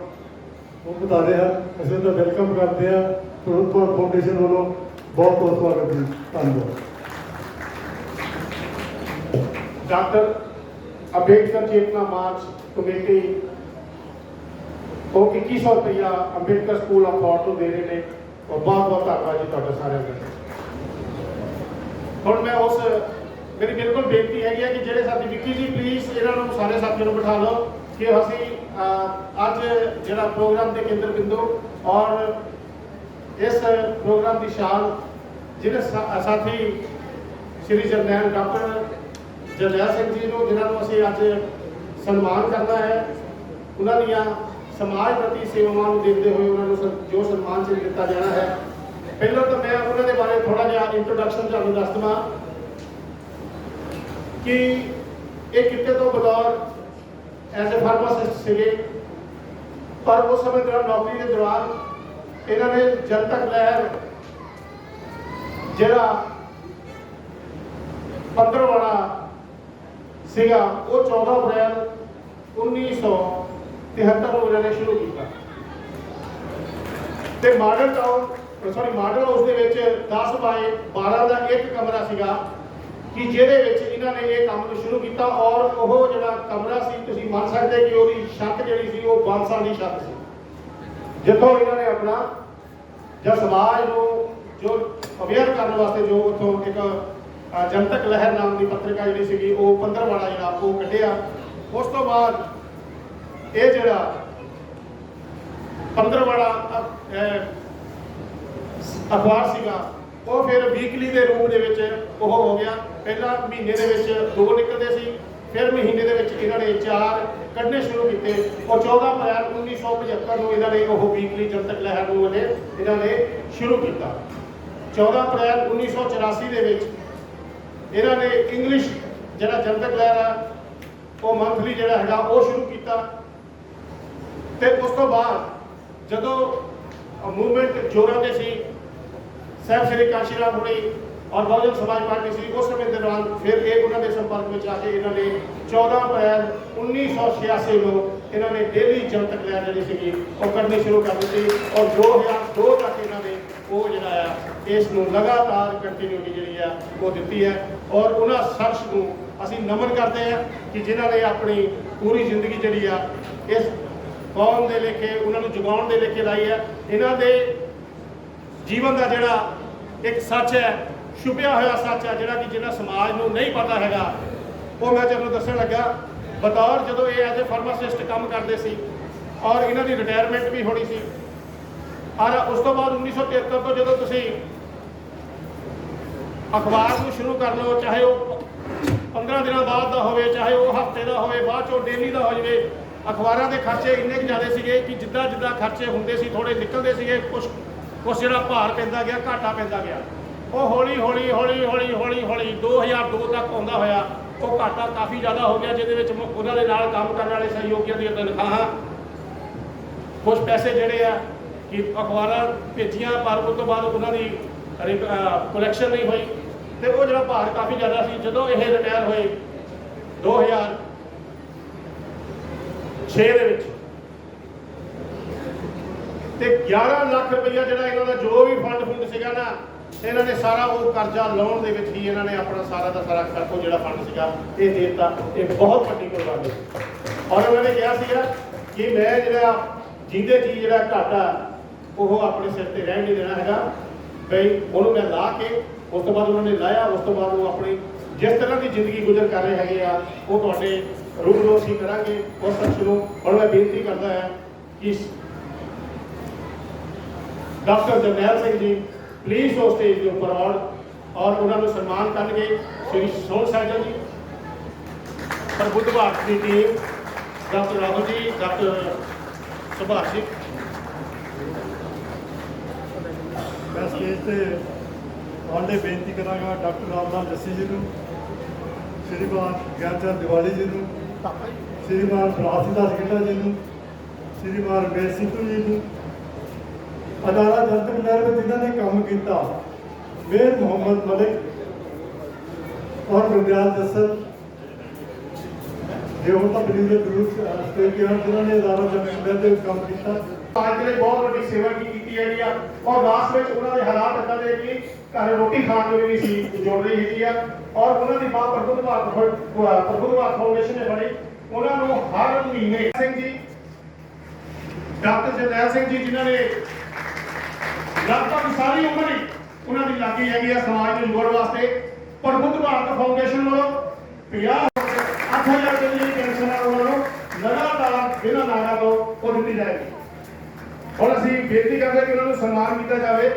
[SPEAKER 6] ਉਹ ਬਤਾ ਰਹੇ ਹਨ। ਅਸੀਂ ਉਹਦਾ ਵੈਲਕਮ ਕਰਦੇ ਹਾਂ। ਫਿਰੋਜ਼ਪੁਰ ਫਾਊਂਡੇਸ਼ਨ ਵੱਲੋਂ ਬਹੁਤ ਬਹੁਤ ਸਵਾਗਤ ਜੀ। ਧੰਨਵਾਦ।
[SPEAKER 1] ਡਾਕਟਰ ਅੰਬੇਡਕਰ ਚੇਤਨਾ ਮਾਰਚ ਕਮੇਟੀ ਉਹ 2100 ਰੁਪਇਆ ਅੰਬੇਡਕਰ ਸਕੂਲ ਆਫ ਥਾਟ ਤੋਂ ਦੇ ਰਹੇ ਨੇ। ਔਰ ਬਹੁਤ ਬਹੁਤ ਧੰਨਵਾਦ ਜੀ ਤੁਹਾਡਾ ਸਾਰਿਆਂ ਦਾ। ਹੁਣ ਮੈਂ ਮੇਰੀ ਬਿਲਕੁਲ ਬੇਨਤੀ ਹੈਗੀ ਹੈ ਕਿ ਜਿਹੜੇ ਸਾਥੀ ਵਿੱਕੀ ਜੀ ਪਲੀਜ਼ ਇਹਨਾਂ ਨੂੰ ਸਾਰੇ ਸਾਥੀਆਂ ਨੂੰ ਬਿਠਾ ਲਓ ਕਿ ਅਸੀਂ ਅੱਜ ਜਿਹੜਾ ਪ੍ਰੋਗਰਾਮ ਦੇ ਕੇਂਦਰ ਬਿੰਦੂ ਔਰ ਇਸ ਪ੍ਰੋਗਰਾਮ ਦੀ ਸ਼ਾਨ ਜਿਹੜੇ ਸਾਥੀ ਸ਼੍ਰੀ ਜਰਨੈਲ ਡਾਕਟਰ ਜਰਨੈਲ ਸਿੰਘ ਜੀ ਨੂੰ, ਜਿਨ੍ਹਾਂ ਨੂੰ ਅਸੀਂ ਅੱਜ ਸਨਮਾਨ ਕਰਨਾ ਹੈ, ਉਹਨਾਂ ਦੀਆਂ ਸਮਾਜ ਪ੍ਰਤੀ ਸੇਵਾਵਾਂ ਨੂੰ ਦੇਖਦੇ ਹੋਏ ਉਹਨਾਂ ਨੂੰ ਜੋ ਸਨਮਾਨ ਚਿੰਨ੍ਹ ਦਿੱਤਾ ਜਾਣਾ ਹੈ। ਪਹਿਲਾਂ ਤਾਂ ਮੈਂ ਉਹਨਾਂ ਦੇ ਬਾਰੇ ਥੋੜਾ ਜਿਹਾ ਇੰਟਰੋਡਕਸ਼ਨ ਤੁਹਾਨੂੰ ਦੱਸ ਦੇਵਾਂ ਕਿ ਇਹ ਕਿਤੇ ਤੋਂ ਬਤੌਰ ਐਜ਼ ਏ ਫਾਰਮਾਸਿਸਟ ਸੀਗੇ, ਪਰ ਉਸ ਸਮੇਂ ਦੌਰਾਨ ਨੌਕਰੀ ਦੇ ਦੌਰਾਨ ਇਹਨਾਂ ਨੇ ਜਨਤਕ ਲਹਿਰ ਜਿਹੜਾ 15 ਵਾਲਾ ਸੀਗਾ ਉਹ 14 ਅਪ੍ਰੈਲ 1973 ਨੂੰ ਇਹਨਾਂ ਨੇ ਸ਼ੁਰੂ ਕੀਤਾ। ਤੇ ਮਾਡਲ ਹਾਊਸ ਦੇ ਵਿੱਚ 10 ਬਾਏ 12 ਦਾ ਇੱਕ ਕਮਰਾ ਸੀਗਾ ਕਿ ਜਿਹਦੇ ਵਿੱਚ ਇਹਨਾਂ ਨੇ ਇਹ ਕੰਮ ਨੂੰ ਸ਼ੁਰੂ ਕੀਤਾ। ਔਰ ਉਹ ਜਿਹੜਾ ਕਮਰਾ ਸੀ, ਤੁਸੀਂ ਮੰਨ ਸਕਦੇ ਕਿ ਉਹਦੀ ਛੱਤ ਜਿਹੜੀ ਸੀ ਉਹ ਬਾਂਸਾਂ ਦੀ ਛੱਤ ਸੀ, ਜਿੱਥੋਂ ਇਹਨਾਂ ਨੇ ਆਪਣਾ ਜਾਂ ਸਮਾਜ ਨੂੰ ਜੋ ਅਵੇਅਰ ਕਰਨ ਵਾਸਤੇ ਜੋ ਉੱਥੋਂ ਇੱਕ ਜਨਤਕ ਲਹਿਰ ਨਾਮ ਦੀ ਪੱਤਰਿਕਾ ਜਿਹੜੀ ਸੀਗੀ ਉਹ 15 ਵਾਲਾ ਜਿਹੜਾ ਉਹ ਕੱਢਿਆ। ਉਸ ਤੋਂ ਬਾਅਦ ਇਹ ਜਿਹੜਾ 15 ਵਾਲਾ ਅਖਬਾਰ ਸੀਗਾ ਉਹ ਫਿਰ ਵੀਕਲੀ ਦੇ ਰੂਪ ਦੇ ਵਿੱਚ ਉਹ ਹੋ ਗਿਆ। ਪਹਿਲਾਂ ਮਹੀਨੇ ਦੇ ਵਿੱਚ 2 ਨਿਕਲਦੇ ਸੀ, ਫਿਰ ਮਹੀਨੇ ਦੇ ਵਿੱਚ ਇਹਨਾਂ ਨੇ 4 ਕੱਢਣੇ ਸ਼ੁਰੂ ਕੀਤੇ। ਔਰ 14 ਅਪ੍ਰੈਲ 1975 ਨੂੰ ਇਹਨਾਂ ਨੇ ਉਹ ਵੀਕਲੀ ਜਨਤਕ ਲਹਿਰ ਨੂੰ ਇਹਨਾਂ ਨੇ ਸ਼ੁਰੂ ਕੀਤਾ। 14 ਅਪ੍ਰੈਲ 1984 ਦੇ ਵਿੱਚ ਇਹਨਾਂ ਨੇ ਇੰਗਲਿਸ਼ ਜਿਹੜਾ ਜਨਤਕ ਲਹਿਰ ਆ ਉਹ ਮੰਥਲੀ ਜਿਹੜਾ ਹੈਗਾ ਉਹ ਸ਼ੁਰੂ ਕੀਤਾ। ਤੇ ਉਸ ਤੋਂ ਬਾਅਦ ਜਦੋਂ ਮੂਵਮੈਂਟ ਜੋਰਾਂ ਤੇ ਸੀ, ਸਾਹਿਬ ਸ਼੍ਰੀ ਕਾਂਸ਼ੀ ਰਾਮ ਹੁਣੀ ਔਰ ਬਹੁਜਨ ਸਮਾਜ ਪਾਰਟੀ ਸੀ, ਉਸ ਸਮੇਂ ਦੌਰਾਨ ਫਿਰ ਇਹ ਉਹਨਾਂ ਦੇ ਸੰਪਰਕ ਵਿੱਚ ਆ ਕੇ ਇਹਨਾਂ ਨੇ 14 ਅਪ੍ਰੈਲ 1986 ਨੂੰ ਇਹਨਾਂ ਨੇ ਡੇਲੀ ਜਨਤਕ ਲਹਿਰ ਜਿਹੜੀ ਸੀਗੀ ਉਹ ਕਰਨੀ ਸ਼ੁਰੂ ਕਰ ਦਿੱਤੀ। ਔਰ 2002 ਤੱਕ ਇਹਨਾਂ ਨੇ ਉਹ ਜਿਹੜਾ ਆ ਇਸ ਨੂੰ ਲਗਾਤਾਰ ਕੰਟੀਨਿਊਟੀ ਜਿਹੜੀ ਆ ਉਹ ਦਿੱਤੀ ਹੈ। ਔਰ ਉਹਨਾਂ ਸ਼ਖਸ ਨੂੰ ਅਸੀਂ ਨਮਨ ਕਰਦੇ ਹਾਂ ਕਿ ਜਿਨ੍ਹਾਂ ਨੇ ਆਪਣੀ ਪੂਰੀ ਜ਼ਿੰਦਗੀ ਜਿਹੜੀ ਆ ਇਸ ਕੌਮ ਦੇ ਲੇਖੇ, ਉਹਨਾਂ ਨੂੰ ਜਗਾਉਣ ਦੇ ਲੇਖੇ ਲਾਈ ਹੈ। ਇਹਨਾਂ ਦੇ ਜੀਵਨ ਦਾ ਜਿਹੜਾ ਇੱਕ ਸੱਚ ਹੈ, ਛੁਪਿਆ ਹੋਇਆ ਸੱਚ ਹੈ, ਜਿਹੜਾ ਕਿ ਜਿਹੜਾ ਸਮਾਜ ਨੂੰ ਨਹੀਂ ਪਤਾ ਹੈਗਾ, ਉਹ ਮੈਂ ਤੁਹਾਨੂੰ ਦੱਸਣ ਲੱਗਾ। ਬਤੌਰ ਜਦੋਂ ਇਹ ਐਜ਼ ਏ ਫਾਰਮਾਸਿਸਟ ਕੰਮ ਕਰਦੇ ਸੀ ਔਰ ਇਹਨਾਂ ਦੀ ਰਿਟਾਇਰਮੈਂਟ ਵੀ ਹੋਣੀ ਸੀ। ਔਰ ਉਸ ਤੋਂ ਬਾਅਦ 1973 ਤੋਂ ਜਦੋਂ ਤੁਸੀਂ ਅਖਬਾਰ ਨੂੰ ਸ਼ੁਰੂ ਕਰ ਲਓ, ਚਾਹੇ ਉਹ 15 ਦਿਨਾਂ ਬਾਅਦ ਦਾ ਹੋਵੇ, ਚਾਹੇ ਉਹ ਹਫ਼ਤੇ ਦਾ ਹੋਵੇ, ਬਾਅਦ 'ਚੋਂ ਡੇਲੀ ਦਾ ਹੋ ਜਾਵੇ, ਅਖਬਾਰਾਂ ਦੇ ਖਰਚੇ ਇੰਨੇ ਕੁ ਜ਼ਿਆਦਾ ਸੀਗੇ ਕਿ ਜਿੱਦਾਂ ਜਿੱਦਾਂ ਖਰਚੇ ਹੁੰਦੇ ਸੀ ਥੋੜ੍ਹੇ ਨਿਕਲਦੇ ਸੀਗੇ, ਕੁਛ ਜਿਹੜਾ ਭਾਰ ਪੈਂਦਾ ਗਿਆ, ਘਾਟਾ ਪੈਂਦਾ ਗਿਆ। ਉਹ ਹੌਲੀ ਹੌਲੀ 2002 ਤੱਕ ਆਉਂਦਾ ਹੋਇਆ ਉਹ ਘਾਟਾ ਕਾਫੀ ਜ਼ਿਆਦਾ ਹੋ ਗਿਆ, ਜਿਹਦੇ ਵਿੱਚ ਉਹਨਾਂ ਦੇ ਨਾਲ ਕੰਮ ਕਰਨ ਵਾਲੇ ਸਹਿਯੋਗੀਆਂ ਦੀਆਂ ਤਨਖਾਹਾਂ, ਕੁਛ ਪੈਸੇ ਜਿਹੜੇ ਆ ਕਿ ਅਖਬਾਰਾਂ ਭੇਜੀਆਂ ਪਰ ਉਸ ਤੋਂ ਬਾਅਦ ਉਹਨਾਂ ਦੀ ਕਲੈਕਸ਼ਨ ਨਹੀਂ ਹੋਈ, ਤੇ ਉਹ ਜਿਹੜਾ ਭਾਰ ਕਾਫੀ ਜ਼ਿਆਦਾ ਸੀ। ਜਦੋਂ ਇਹ ਰਿਟਾਇਰ ਹੋਏ 2006 ਦੇ ਵਿੱਚ, ਤੇ 11 ਲੱਖ ਰੁਪਈਆ ਜਿਹੜਾ ਇਹਨਾਂ ਦਾ ਜੋ ਵੀ ਫੰਡ ਸੀਗਾ ਨਾ, ਇਹਨਾਂ ਨੇ ਸਾਰਾ ਉਹ ਕਰਜ਼ਾ ਲਾਉਣ ਦੇ ਵਿੱਚ ਹੀ ਇਹਨਾਂ ਨੇ ਆਪਣਾ ਸਾਰਾ ਦਾ ਸਾਰਾ ਖਰਚੋ ਜਿਹੜਾ ਫੰਡ ਸੀਗਾ ਇਹ ਦੇ ਦਿੱਤਾ। ਇਹ ਬਹੁਤ ਵੱਡੀ ਕੁਰਬਾਨੀ। ਔਰ ਉਹਨਾਂ ਨੇ ਕਿਹਾ ਸੀਗਾ ਕਿ ਮੈਂ ਜਿਹੜਾ ਜਿਹਦੇ ਚੀਜ਼ ਜਿਹੜਾ ਘਾਟਾ ਉਹ ਆਪਣੇ ਸਿਰ ਤੇ ਰਹਿਣ ਨਹੀਂ ਦੇਣਾ ਹੈਗਾ, ਬਈ ਉਹਨੂੰ ਮੈਂ ਲਾ ਕੇ, ਉਸ ਤੋਂ ਬਾਅਦ ਉਹਨਾਂ ਨੇ ਲਾਇਆ, ਉਸ ਤੋਂ ਬਾਅਦ ਉਹ ਆਪਣੀ ਜਿਸ ਤਰ੍ਹਾਂ ਦੀ ਜ਼ਿੰਦਗੀ ਗੁਜ਼ਰ ਕਰ ਰਹੇ ਹੈਗੇ ਆ ਉਹ ਤੁਹਾਡੇ ਰੂਬਰੂ ਅਸੀਂ ਕਰਾਂਗੇ ਉਸ ਸ਼ਖਸ ਨੂੰ। ਹੁਣ ਮੈਂ ਬੇਨਤੀ ਕਰਦਾ ਹਾਂ ਕਿ ਡਾਕਟਰ ਜਰਨੈਲ ਸਿੰਘ ਜੀ ਪਲੀਜ਼ ਉਹ ਸਟੇਜ ਦੇ ਉੱਪਰ ਆਉਣ ਔਰ ਉਹਨਾਂ ਨੂੰ ਸਨਮਾਨ ਕਰਨਗੇ। ਸ਼੍ਰੀ ਸੋਹਣ ਸਹਿਜਲ ਜੀ, ਪ੍ਰਬੁੱਧ ਭਾਰਤ ਦੀ team, doctor Rahul ji, doctor Subhash ਜੀ।
[SPEAKER 6] ਮੈਂ ਸਟੇਜ ਤੇ ਤੁਹਾਡੇ ਬੇਨਤੀ ਕਰਾਂਗਾ ਡਾਕਟਰ ਰਾਮਲਾਲ ਜੱਸੀ ਜੀ ਨੂੰ, ਸ਼੍ਰੀਮਾਨ ਗਿਆਨਚੰਦ ਦਿਵਾਲੀ ਜੀ ਨੂੰ, ਸ਼੍ਰੀਮਾਨ ਬਲਾਸੀ ਦਾਸ ਗਿੱਟਾ ਜੀ ਨੂੰ, ਸ਼੍ਰੀਮਾਨ ਰਮੇਸ਼ ਸਿੱਧੂ ਜੀ ਨੂੰ, ਅਦਾਰਾ ਜਨਤਕ ਨਹਿਰ ਵਿੱਚ ਜਿਨ੍ਹਾਂ ਨੇ ਕੰਮ ਕੀਤਾ, ਮੇਰ ਮੁਹੰਮਦ ਮਲਿਕ ਔਰ ਗੁਰਦਿਆਲ ਜੱਸਲ ਜੇ ਹੁਣ ਤਾਂ ਬਲੀਵ ਗਰੁੱਪ ਸਟੇਜ ਤੇ ਜਿਨ੍ਹਾਂ ਨੇ ਅਦਾਰਾ ਜਨਤਕ ਨਹਿਰ ਦੇ ਕੰਮ ਕੀਤਾ।
[SPEAKER 1] ਅੱਜ ਦੇ ਬਹੁਤ ਵੱਡੀ ਸੇਵਾ ਕੀਤੀ ਹੈਗੀ ਆ ਔਰ ਲਾਸਟ ਵਿੱਚ ਉਹਨਾਂ ਦੇ ਹਾਲਾਤ ਇੱਦਾਂ ਦੇ ਕਿ ਘਰ ਰੋਟੀ ਖਾਣ ਨੂੰ ਵੀ ਨਹੀਂ ਸੀ ਜੋੜ ਰਹੀ ਹੈਗੀ ਆ। ਔਰ ਉਹਨਾਂ ਦੀ ਬਾਤ ਪ੍ਰਬੁੱਧ ਭਾਰਤ ਫਾਊਂਡੇਸ਼ਨ ਨੇ ਫੜੀ, ਉਹਨਾਂ ਨੂੰ ਹਰ ਮਹੀਨੇ ਸਿੰਘ ਜੀ, ਡਾਕਟਰ ਜਰਨੈਲ ਸਿੰਘ ਜੀ ਜਿਨ੍ਹਾਂ ਨੇ ਲਗਭਗ ਸਾਰੀ ਉਮਰ ਹੀ ਉਹਨਾਂ ਦੀ ਲੱਗੀ ਹੈਗੀ ਆ ਸਮਾਜ ਨੂੰ ਜੋੜਨ ਵਾਸਤੇ, ਪ੍ਰਬੁੱਧ ਭਾਰਤ ਫਾਊਂਡੇਸ਼ਨ ਵੱਲੋਂ 50,000 ਰੁਪਏ ਦੀ ਪੈਨਸ਼ਨ ਉਹਨਾਂ ਨੂੰ ਲਗਾਤਾਰ ਬਿਨਾਂ ਨਾਗਾ ਤੋਂ ਉਹ ਦਿੱਤੀ ਜਾਏਗੀ। ਹੁਣ ਅਸੀਂ ਬੇਨਤੀ ਕਰਦੇ ਕਿ ਉਹਨਾਂ ਨੂੰ ਸਨਮਾਨ ਕੀਤਾ ਜਾਵੇ।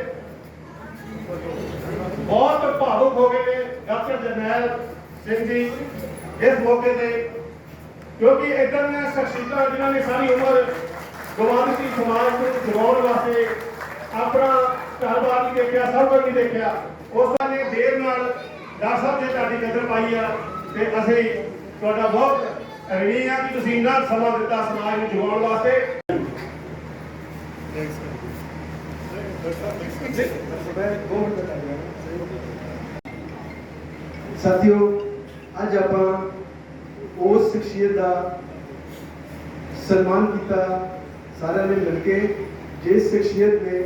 [SPEAKER 1] ਬਹੁਤ ਭਾਵੁਕ ਹੋ ਗਏ ਨੇ ਡਾਕਟਰ ਜਰਨੈਲ ਸਿੰਘ ਜੀ ਇਸ ਮੌਕੇ ਤੇ, ਕਿਉਂਕਿ ਇੱਦਾਂ ਦੀਆਂ ਸ਼ਖਸੀਅਤਾਂ ਜਿਨ੍ਹਾਂ ਨੇ ਸਾਰੀ ਉਮਰ ਗਵਾਂਢੀ ਸਮਾਜ ਨੂੰ ਜਗਾਉਣ ਵਾਸਤੇ ਆਪਣਾ ਘਰ-ਬਾਰ ਨਹੀਂ ਦੇਖਿਆ, ਸਭ ਕੁਝ ਨਹੀਂ ਦੇਖਿਆ, ਉਸ ਨੇ ਦੇਰ ਨਾਲ ਡਾਕਟਰ ਸਾਹਿਬ ਨੇ ਤੁਹਾਡੀ ਕਦਰ ਪਾਈ ਆ ਤੇ ਅਸੀਂ ਤੁਹਾਡਾ ਬਹੁਤ ਰਣੀ ਆ ਕਿ ਤੁਸੀਂ ਇੰਨਾ ਸਮਾਂ ਦਿੱਤਾ ਸਮਾਜ ਨੂੰ ਜਗਾਉਣ ਵਾਸਤੇ।
[SPEAKER 2] ਸਾਥੀਓ, ਅੱਜ ਆਪਾਂ ਉਸ ਸ਼ਖਸੀਅਤ ਦਾ ਸਨਮਾਨ ਕੀਤਾ ਸਾਰਿਆਂ ਨੇ ਮਿਲ ਕੇ, ਜਿਸ ਸ਼ਖਸੀਅਤ ਨੇ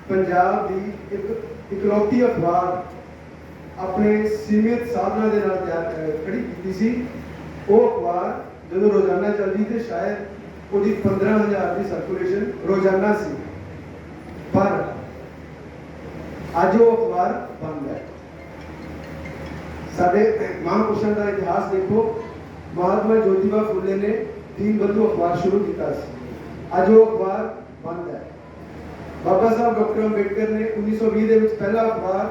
[SPEAKER 2] ਪੰਜਾਬ ਦੀ ਇੱਕ ਇਕਲੌਤੀ ਅਖਬਾਰ ਆਪਣੇ ਸੀਮਿਤ ਸਾਧਨਾਂ ਦੇ ਨਾਲ ਖੜੀ ਕੀਤੀ ਸੀ। ਉਹ ਅਖਬਾਰ ਜਦੋਂ ਰੋਜ਼ਾਨਾ ਚੱਲਦੀ ਤੇ ਸ਼ਾਇਦ ਉਹਦੀ 15,000 ਦੀ ਸਰਕੂਲੇਸ਼ਨ ਰੋਜ਼ਾਨਾ ਸੀ, ਪਰ ਅੱਜ ਉਹ ਅਖਬਾਰ ਬੰਦ ਹੈ। ਸਾਡੇ ਮਹਾਂਪੁਰਸ਼ਾਂ ਦਾ ਇਤਿਹਾਸ ਦੇਖੋ, ਮਹਾਤਮਾ ਜੋਤੀਬਾ ਫੂਲੇ ਨੇ ਦੀਨ ਬੰਧੂ ਅਖਬਾਰ ਸ਼ੁਰੂ ਕੀਤਾ ਸੀ, ਅੱਜ ਉਹ ਅਖਬਾਰ ਬੰਦ ਹੈ। ਬਾਬਾ ਸਾਹਿਬ ਡਾਕਟਰ ਅੰਬੇਡਕਰ ਨੇ 1920 ਦੇ ਵਿੱਚ ਪਹਿਲਾ ਅਖਬਾਰ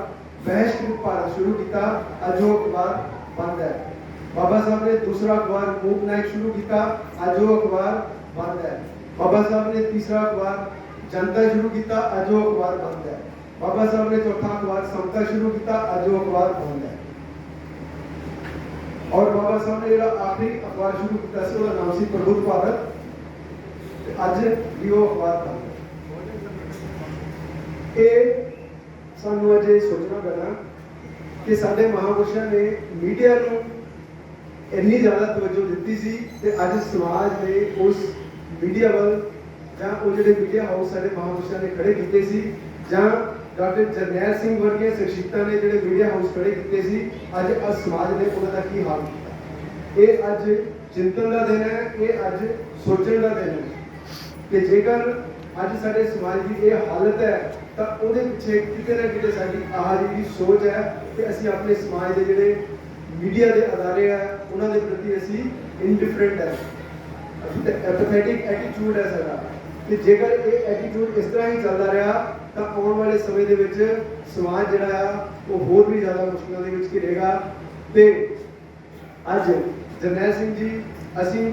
[SPEAKER 2] ਬਹਿਸ਼ਕ੍ਰਿਤ ਭਾਰਤ ਸ਼ੁਰੂ ਕੀਤਾ, ਅੱਜ ਉਹ ਅਖਬਾਰ ਬੰਦ ਹੈ। ਬਾਬਾ ਸਾਹਿਬ ਨੇ ਦੂਸਰਾ ਅਖਬਾਰ ਮੂਕ ਨਾਇਕ ਸ਼ੁਰੂ ਕੀਤਾ, ਅੱਜ ਉਹ ਅਖਬਾਰ ਬੰਦ ਹੈ। ਬਾਬਾ ਸਾਹਿਬ ਨੇ ਤੀਸਰਾ ਅਖਬਾਰ ਜਨਤਾ ਸ਼ੁਰੂ ਕੀਤਾ, ਅੱਜ ਉਹ ਅਖਬਾਰ ਬੰਦ ਹੈ। ਬਾਬਾ ਸਾਹਿਬ ਨੇ ਚੌਥਾ ਅਖਬਾਰ ਸਮਤਾ ਸ਼ੁਰੂ ਕੀਤਾ, ਅੱਜ ਉਹ ਅਖਬਾਰ ਬੰਦ ਹੈ। ਔਰ ਬਾਬਾ ਸਾਹਿਬ ਨੇ ਜਿਹੜਾ ਆਖਰੀ ਅਖਬਾਰ ਸ਼ੁਰੂ ਕੀਤਾ ਸੀ ਉਹਦਾ ਨਾਮ ਸੀ ਪ੍ਰਬੁੱਧ ਭਾਰਤ, ਤੇ ਅੱਜ ਵੀ ਉਹ ਅਖਬਾਰ ਬੰਦ ਹੈ। ਇਹ ਸਾਨੂੰ ਅੱਜ ਸੋਚਣਾ ਪੈਣਾ ਕਿ ਸਾਡੇ ਮਹਾਂਪੁਰਸ਼ਾਂ ਨੇ ਮੀਡੀਆ ਨੂੰ ਇੰਨੀ ਜ਼ਿਆਦਾ ਤਵੱਜੋ ਦਿੱਤੀ ਸੀ ਤੇ ਅੱਜ ਸਮਾਜ ਨੇ ਉਸ ਮੀਡੀਆ ਵੱਲ, ਜਾਂ ਉਹ ਜਿਹੜੇ ਮੀਡੀਆ ਹਾਊਸ ਸਾਡੇ ਮਹਾਂਪੁਰਸ਼ਾਂ ਨੇ ਖੜੇ ਕੀਤੇ ਸੀ, ਜਾਂ ਡਾਕਟਰ ਜਰਨੈਲ ਸਿੰਘ ਵਰਗੀਆਂ ਸ਼ਖਸੀਅਤਾਂ ਨੇ ਜਿਹੜੇ ਮੀਡੀਆ ਹਾਊਸ ਖੜੇ ਕੀਤੇ ਸੀ, ਅੱਜ ਸਮਾਜ ਨੇ ਉਹਨਾਂ ਦਾ ਕੀ ਹਾਲ ਕੀਤਾ। ਇਹ ਅੱਜ ਚਿੰਤਨ ਦਾ ਦਿਨ ਹੈ, ਇਹ ਅੱਜ ਸੋਚਣ ਦਾ ਦਿਨ ਹੈ ਕਿ ਜੇਕਰ ਅੱਜ ਸਾਡੇ ਸਮਾਜ ਦੀ ਇਹ ਹਾਲਤ ਹੈ ਤਾਂ ਉਹਦੇ ਪਿੱਛੇ ਕਿਤੇ ਨਾ ਕਿਤੇ ਸਾਡੀ ਆਹ ਜਿਹੜੀ ਸੋਚ ਹੈ ਕਿ ਅਸੀਂ ਆਪਣੇ ਸਮਾਜ ਦੇ ਜਿਹੜੇ ਮੀਡੀਆ ਦੇ ਅਦਾਰੇ ਆ ਉਹਨਾਂ ਦੇ ਪ੍ਰਤੀ ਅਸੀਂ ਇਨਡਿਫਰੈਂਟ ਹੈ। ਐਪਥੈਟਿਕ ਐਟੀਟਿਊਡ ਹੈ ਸਾਡਾ ਕਿ ਜੇਕਰ ਇਹ ਐਟੀਟਿਊਡ ਇਸ ਤਰ੍ਹਾਂ ਹੀ ਚੱਲਦਾ ਰਿਹਾ ਤਾਂ ਆਉਣ ਵਾਲੇ ਸਮੇਂ ਦੇ ਵਿੱਚ ਸਮਾਜ ਜਿਹੜਾ ਆ ਉਹ ਹੋਰ ਵੀ ਜ਼ਿਆਦਾ ਮੁਸ਼ਕਲਾਂ ਦੇ ਵਿੱਚ ਘਿਰੇਗਾ। ਤੇ ਅੱਜ ਜਰਨੈਲ ਸਿੰਘ ਜੀ ਅਸੀਂ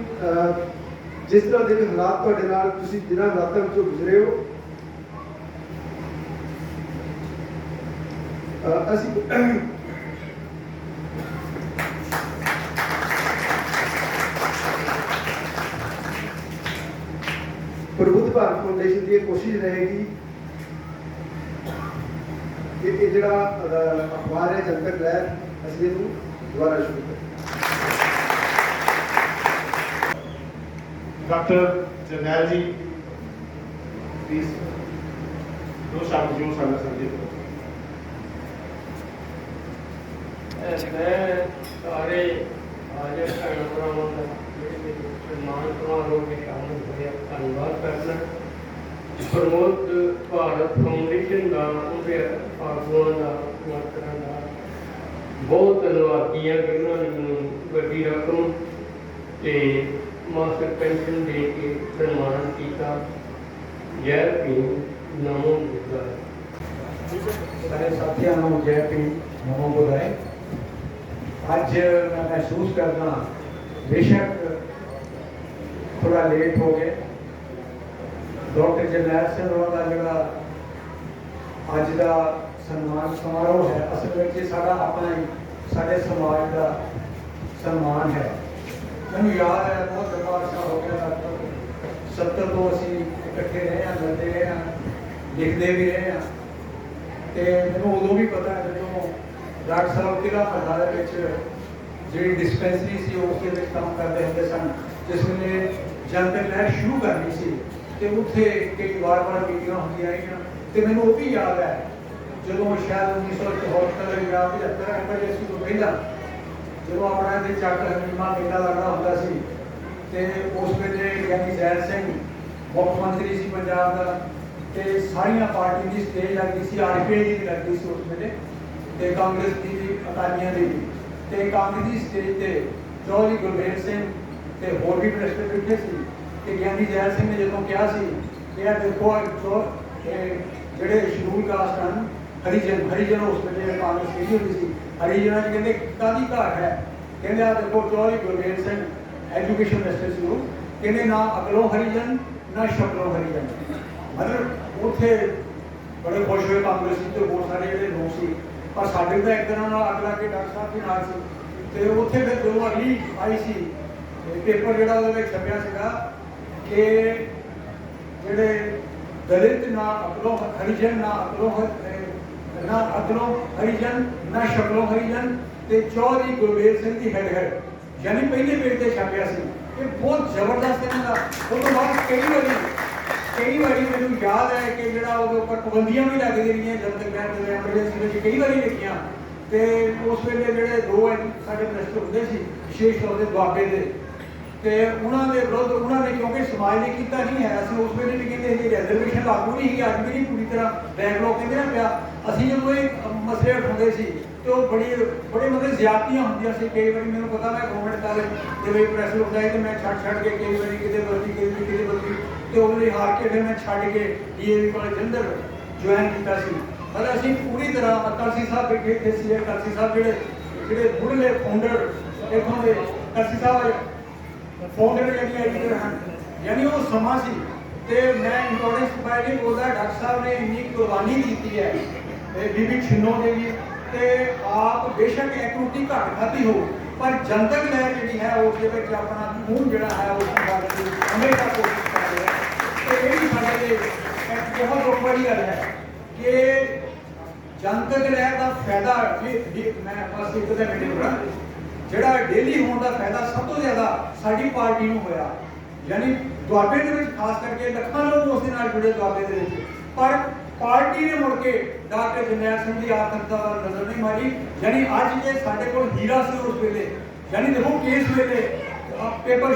[SPEAKER 2] ਜਿਸ ਤਰ੍ਹਾਂ ਦੇ ਵੀ ਹਾਲਾਤ ਤੁਹਾਡੇ ਨਾਲ ਤੁਸੀਂ ਜਿਨ੍ਹਾਂ ਹਾਲਾਤਾਂ ਵਿੱਚੋਂ ਗੁਜ਼ਰੇ ਹੋ ਅਸੀਂ ਪ੍ਰਬੁੱਧ ਭਾਰਤ ਫਾਊਂਡੇਸ਼ਨ ਦੀ ਇਹ ਕੋਸ਼ਿਸ਼ ਰਹੇਗੀ ਕਿ ਇਹ ਜਿਹੜਾ ਅਖਬਾਰ ਹੈ ਜਨਤਕ ਲਹਿਰ ਅਸੀਂ ਇਹਨੂੰ ਦੁਬਾਰਾ ਸ਼ੁਰੂ ਕਰੀਏ।
[SPEAKER 1] ਡਾਕਟਰ ਜਰਨੈਲ ਜੀ ਪਲੀਜ਼ ਦੋ ਸ਼ਬਦ ਜੋ ਸਾਡਾ ਸੰਦੇਸ਼
[SPEAKER 8] मैं सारे आज सम्मान समारोह में शामिल होने धन्यवाद करना प्रमोद भारत फाउंडेशन का उनके आगुआ का वर्करां का बहुत धन्यवाद किया कि उन्होंने मैनूं वड्डी रकम ते मास्टर पेंशन दे के सम्मान किया। जय भीम नमो बुद्धाय।
[SPEAKER 7] सारे साथियों को जय भीम नमो बुद्धाय। आज मैं महसूस करना बेशक थोड़ा लेट हो गए। डॉक्टर जरनैल सिंह होਰਾਂ ਦਾ ਜਿਹੜਾ ਅੱਜ ਦਾ ਸਨਮਾਨ ਸਮਾਰੋਹ ਹੈ ਅਸਲ ਵਿੱਚ ਇਹ ਸਾਡਾ ਆਪਣਾ ਹੀ ਸਾਡੇ ਸਮਾਜ ਦਾ ਸਨਮਾਨ ਹੈ। ਮੈਨੂੰ ਯਾਦ ਹੈ ਬਹੁਤ ਲੰਬਾ ਅਰਸਾ ਹੋ ਗਿਆ ਲਗਭਗ 70 ਤੋਂ ਅਸੀਂ ਇਕੱਠੇ ਰਹੇ ਹਾਂ, ਮਿਲਦੇ ਰਹੇ ਹਾਂ, ਲਿਖਦੇ ਵੀ ਰਹੇ ਹਾਂ ਤੇ ਮੈਨੂੰ ਉਦੋਂ ਵੀ ਪਤਾ ਹੈ ਜਦੋਂ ਡਾਕਟਰ ਸਾਹਿਬ ਕਿਲਾ ਮਹੱਲਾ ਦੇ ਵਿੱਚ ਜਿਹੜੀ ਡਿਸਪੈਂਸਰੀ ਸੀ ਉਸ ਦੇ ਵਿੱਚ ਕੰਮ ਕਰਦੇ ਹੁੰਦੇ ਸਨ। ਜਿਸ ਵੇਲੇ ਜਨਤਕ ਲਹਿਰ ਸ਼ੁਰੂ ਕਰਨੀ ਸੀ ਤੇ ਉੱਥੇ ਕਈ ਵਾਰ ਮੀਟਿੰਗਾਂ ਹੁੰਦੀਆਂ ਰਹੀਆਂ ਤੇ ਮੈਨੂੰ ਉਹ ਵੀ ਯਾਦ ਹੈ ਜਦੋਂ ਸ਼ਾਇਦ 1974 ਜਾਂ 75 ਅਸੀਂ ਤੋਂ ਪਹਿਲਾਂ ਜਦੋਂ ਆਪਣਾ ਇਹਦੇ ਚੱਕ ਹਰੀਮਾ ਮੇਲਾ ਲੱਗਦਾ ਹੁੰਦਾ ਸੀ ਤੇ ਉਸ ਵੇਲੇ ਗਿਆਨੀ ਜ਼ੈਲ ਸਿੰਘ ਮੁੱਖ ਮੰਤਰੀ ਸੀ ਪੰਜਾਬ ਦਾ ਤੇ ਸਾਰੀਆਂ ਪਾਰਟੀ ਦੀ ਸਟੇਜ ਲੱਗਦੀ ਸੀ, ਆਰਪੀਆਈ ਦੀ ਲੱਗਦੀ ਸੀ ਉਸ ਵੇਲੇ ਤੇ ਕਾਂਗਰਸ ਦੀ ਵੀ, ਅਕਾਲੀਆਂ ਦੀ ਵੀ ਤੇ ਕਾਂਗਰਸ ਦੀ ਸਟੇਜ ਤੇ ਚੌਧਰੀ ਗੁਰਵੇਲ ਸਿੰਘ ਤੇ ਹੋਰ ਵੀ ਮਿਨਿਸਟਰ ਬੈਠੇ ਸੀ ਤੇ ਗਿਆਨੀ ਜ਼ੈਲ ਸਿੰਘ ਨੇ ਜਦੋਂ ਕਿਹਾ ਸੀ ਕਿ ਇਹ ਦੇਖੋ ਜਿਹੜੇ ਸ਼ਡਿਊਲ ਕਾਸਟ ਹਨ ਹਰੀਜਨ ਉਸ ਵੇਲੇ ਕਾਂਗਰਸ ਕਿਹਦੀ ਹੁੰਦੀ ਸੀ ਹਰੀਜਨਾਂ 'ਚ ਕਹਿੰਦੇ ਕਾਹਦੀ ਘਾਟ ਹੈ, ਕਹਿੰਦੇ ਆ ਦੇਖੋ ਚੌਧਰੀ ਗੁਰਵੇਲ ਸਿੰਘ ਐਜੂਕੇਸ਼ਨ ਮਿਨਿਸਟਰ ਸੀ ਉਹ ਕਹਿੰਦੇ ਨਾ ਅਕਲੋਂ ਹਰੀਜਨ ਨਾ ਸ਼ਕਲੋਂ ਹਰੀਜਨ। ਮਤਲਬ ਉੱਥੇ ਬੜੇ ਖੁਸ਼ ਹੋਏ ਕਾਂਗਰਸੀ ਤੇ ਬਹੁਤ ਸਾਰੇ ਜਿਹੜੇ ਲੋਕ ਸੀ ਪਰ ਸਾਡੇ ਤਾਂ ਇੱਕ ਤਰ੍ਹਾਂ ਨਾਲ ਅੱਗ ਲਾ ਕੇ ਡਾਕਟਰ ਸਾਹਿਬ ਵੀ ਨਾਲ ਸੀ ਤੇ ਉੱਥੇ ਫਿਰ ਜਦੋਂ ਅਗਲੀ ਆਈ ਸੀ ਪੇਪਰ ਜਿਹੜਾ ਉਹਦੇ ਵਿੱਚ ਛਪਿਆ ਸੀਗਾ ਕਿ ਜਿਹੜੇ ਦਲਿਤ ਨਾ ਅਕਲੋਂ ਹਰੀਜਨ ਨਾ ਅਕਲੋਂ ਹਰੀਜਨ ਨਾ ਸ਼ਕਲੋਂ ਹਰੀਜਨ ਤੇ ਚੌਧਰੀ ਗੁਰਵੇਲ ਸਿੰਘ ਦੀ ਹੈਡ ਯਾਨੀ ਪਹਿਲੇ ਪੇਜ ਤੇ ਛਪਿਆ ਸੀ। ਇਹ ਬਹੁਤ ਜ਼ਬਰਦਸਤ ਇਹਨਾਂ ਦਾ ਉਹ ਤੋਂ ਬਾਅਦ ਕਈ ਵਾਰੀ ਮੈਨੂੰ ਯਾਦ ਹੈ ਕਿ ਜਿਹੜਾ ਉਹਦੇ ਉੱਪਰ ਪਾਬੰਦੀਆਂ ਵੀ ਲੱਗਦੀਆਂ ਰਹੀਆਂ ਜਨਤਕ ਲਹਿਰ ਦੇ ਐਮਰਜੈਂਸੀ ਵਿੱਚ ਕਈ ਵਾਰੀ ਲਿਖੀਆਂ ਤੇ ਉਸ ਵੇਲੇ ਜਿਹੜੇ ਦੋ ਸਾਡੇ ਮਿਨਿਸਟਰ ਹੁੰਦੇ ਸੀ ਵਿਸ਼ੇਸ਼ ਤੌਰ ਤੇ ਦੁਆਬੇ ਦੇ ਤੇ ਉਹਨਾਂ ਦੇ ਵਿਰੁੱਧ ਉਹਨਾਂ ਨੇ ਕਿਉਂਕਿ ਸਮਾਜ ਨੇ ਕੀਤਾ ਨਹੀਂ ਹੈ ਅਸੀਂ ਉਸ ਵੇਲੇ ਵੀ ਕਹਿੰਦੇ ਸੀ ਰਿਜ਼ਰਵੇਸ਼ਨ ਲਾਗੂ ਨਹੀਂ ਸੀ, ਅੱਜ ਵੀ ਨਹੀਂ ਪੂਰੀ ਤਰ੍ਹਾਂ ਬੈਕਲੌਗ ਕਹਿੰਦੇ ਨਾ ਪਿਆ। ਅਸੀਂ ਜਦੋਂ ਇਹ ਮਸਲੇ ਉਠਾਉਂਦੇ ਸੀ ਤੇ ਉਹ ਬੜੇ ਮਤਲਬ ਜ਼ਿਆਦਤੀਆਂ ਹੁੰਦੀਆਂ ਸੀ। ਕਈ ਵਾਰੀ ਮੈਨੂੰ ਪਤਾ ਮੈਂ ਗਵਰਨਮੈਂਟ ਕਾਲਜ ਦੇ ਵਿੱਚ ਪ੍ਰੈਸ ਲੁਕਦਾ ਤੇ ਮੈਂ ਛੱਡ ਕੇ ਕਈ ਵਾਰੀ ਕਿਤੇ ਬਦਲੀ ਤੇ ਉਹਦੇ ਹਾਰ ਕੇ ਫਿਰ ਮੈਂ ਛੱਡ ਕੇ ਡੀਏਵੀ ਕਾਲਜ ਜਲੰਧਰ ਜੁਆਇਨ ਕੀਤਾ ਸੀ। ਮਤਲਬ ਅਸੀਂ ਪੂਰੀ ਤਰ੍ਹਾਂ ਕਲਸੀ ਸਾਹਿਬ ਬੈਠੇ ਇੱਥੇ ਸੀ। ਕਲਸੀ ਸਾਹਿਬ ਜਿਹੜੇ ਮੁੱਢਲੇ ਫਾਊਂਡਰ ਇੱਥੋਂ ਦੇ ਕਲਸੀ ਸਾਹਿਬ ਫਾਊਂਡਰ ਐਡੀਟਰ ਹਨ ਯਾਨੀ ਉਹ ਸਮਾਂ ਸੀ ਤੇ ਮੈਂ ਇੰਪੋਰਟੈਂਸ ਬਾਰੇ ਨਹੀਂ ਬੋਲਦਾ। ਡਾਕਟਰ ਸਾਹਿਬ ਨੇ ਇੰਨੀ ਕੁਰਬਾਨੀ ਦਿੱਤੀ ਹੈ ਬੀਬੀ ਛਿੰਨੋ ਦੇ ਵੀ ਤੇ ਆਪ ਬੇਸ਼ੱਕ ਐਕਟੀਵਿਟੀ ਘੱਟ ਖਾਧੀ ਹੋ ਪਰ ਜਨਤਕ ਲਹਿਰ ਜਿਹੜੀ ਹੈ ਉਸ ਦੇ ਵਿੱਚ ਆਪਣਾ ਖੂਨ ਜਿਹੜਾ ਹੈ ਉਸ ਨੂੰ ਬਾਅਦ ਹਮੇਸ਼ਾ ਕੋਸ਼ਿਸ਼ ਕਰ ਰਿਹਾ ਤੇ ਇਹ ਵੀ ਸਾਡੇ ਲਈ ਇੱਕ ਬਹੁਤ ਦੁੱਖ ਵਾਲੀ ਗੱਲ ਹੈ ਕਿ ਜਨਤਕ ਲਹਿਰ ਦਾ ਫਾਇਦਾ ਮੈਂ ਬਸ ਇੱਕ ਤਾਂ ਮਿੰਟ ਬਣਾ ਜਿਹੜਾ ਡੇਲੀ ਹੋਣ ਦਾ ਫਾਇਦਾ ਸਭ ਤੋਂ ਜ਼ਿਆਦਾ ਸਾਡੀ ਪਾਰਟੀ ਨੂੰ ਹੋਇਆ ਯਾਨੀ ਦੁਆਬੇ ਦੇ ਵਿੱਚ ਖਾਸ ਕਰਕੇ ਲੱਖਾਂ ਲੋਕ ਉਸ ਦੇ ਨਾਲ ਜੁੜੇ ਦੁਆਬੇ ਦੇ ਵਿੱਚ ਪਰ ਪਾਰਟੀ ਨੇ ਮੁੜ ਕੇ ਡਾਕਟਰ ਜਰਨੈਲ ਸਿੰਘ ਦੀ ਆਰਥਿਕਤਾ ਵੱਲ ਨਜ਼ਰ ਨਹੀਂ ਮਾਰੀ। ਯਾਨੀ ਅੱਜ ਜੇ ਸਾਡੇ ਕੋਲ ਹੀਰਾ ਸੀ ਉਸ ਵੇਲੇ ਯਾਨੀ ਦੇਖੋ ਕਿਸ ਵੇਲੇ ਪੇਪਰ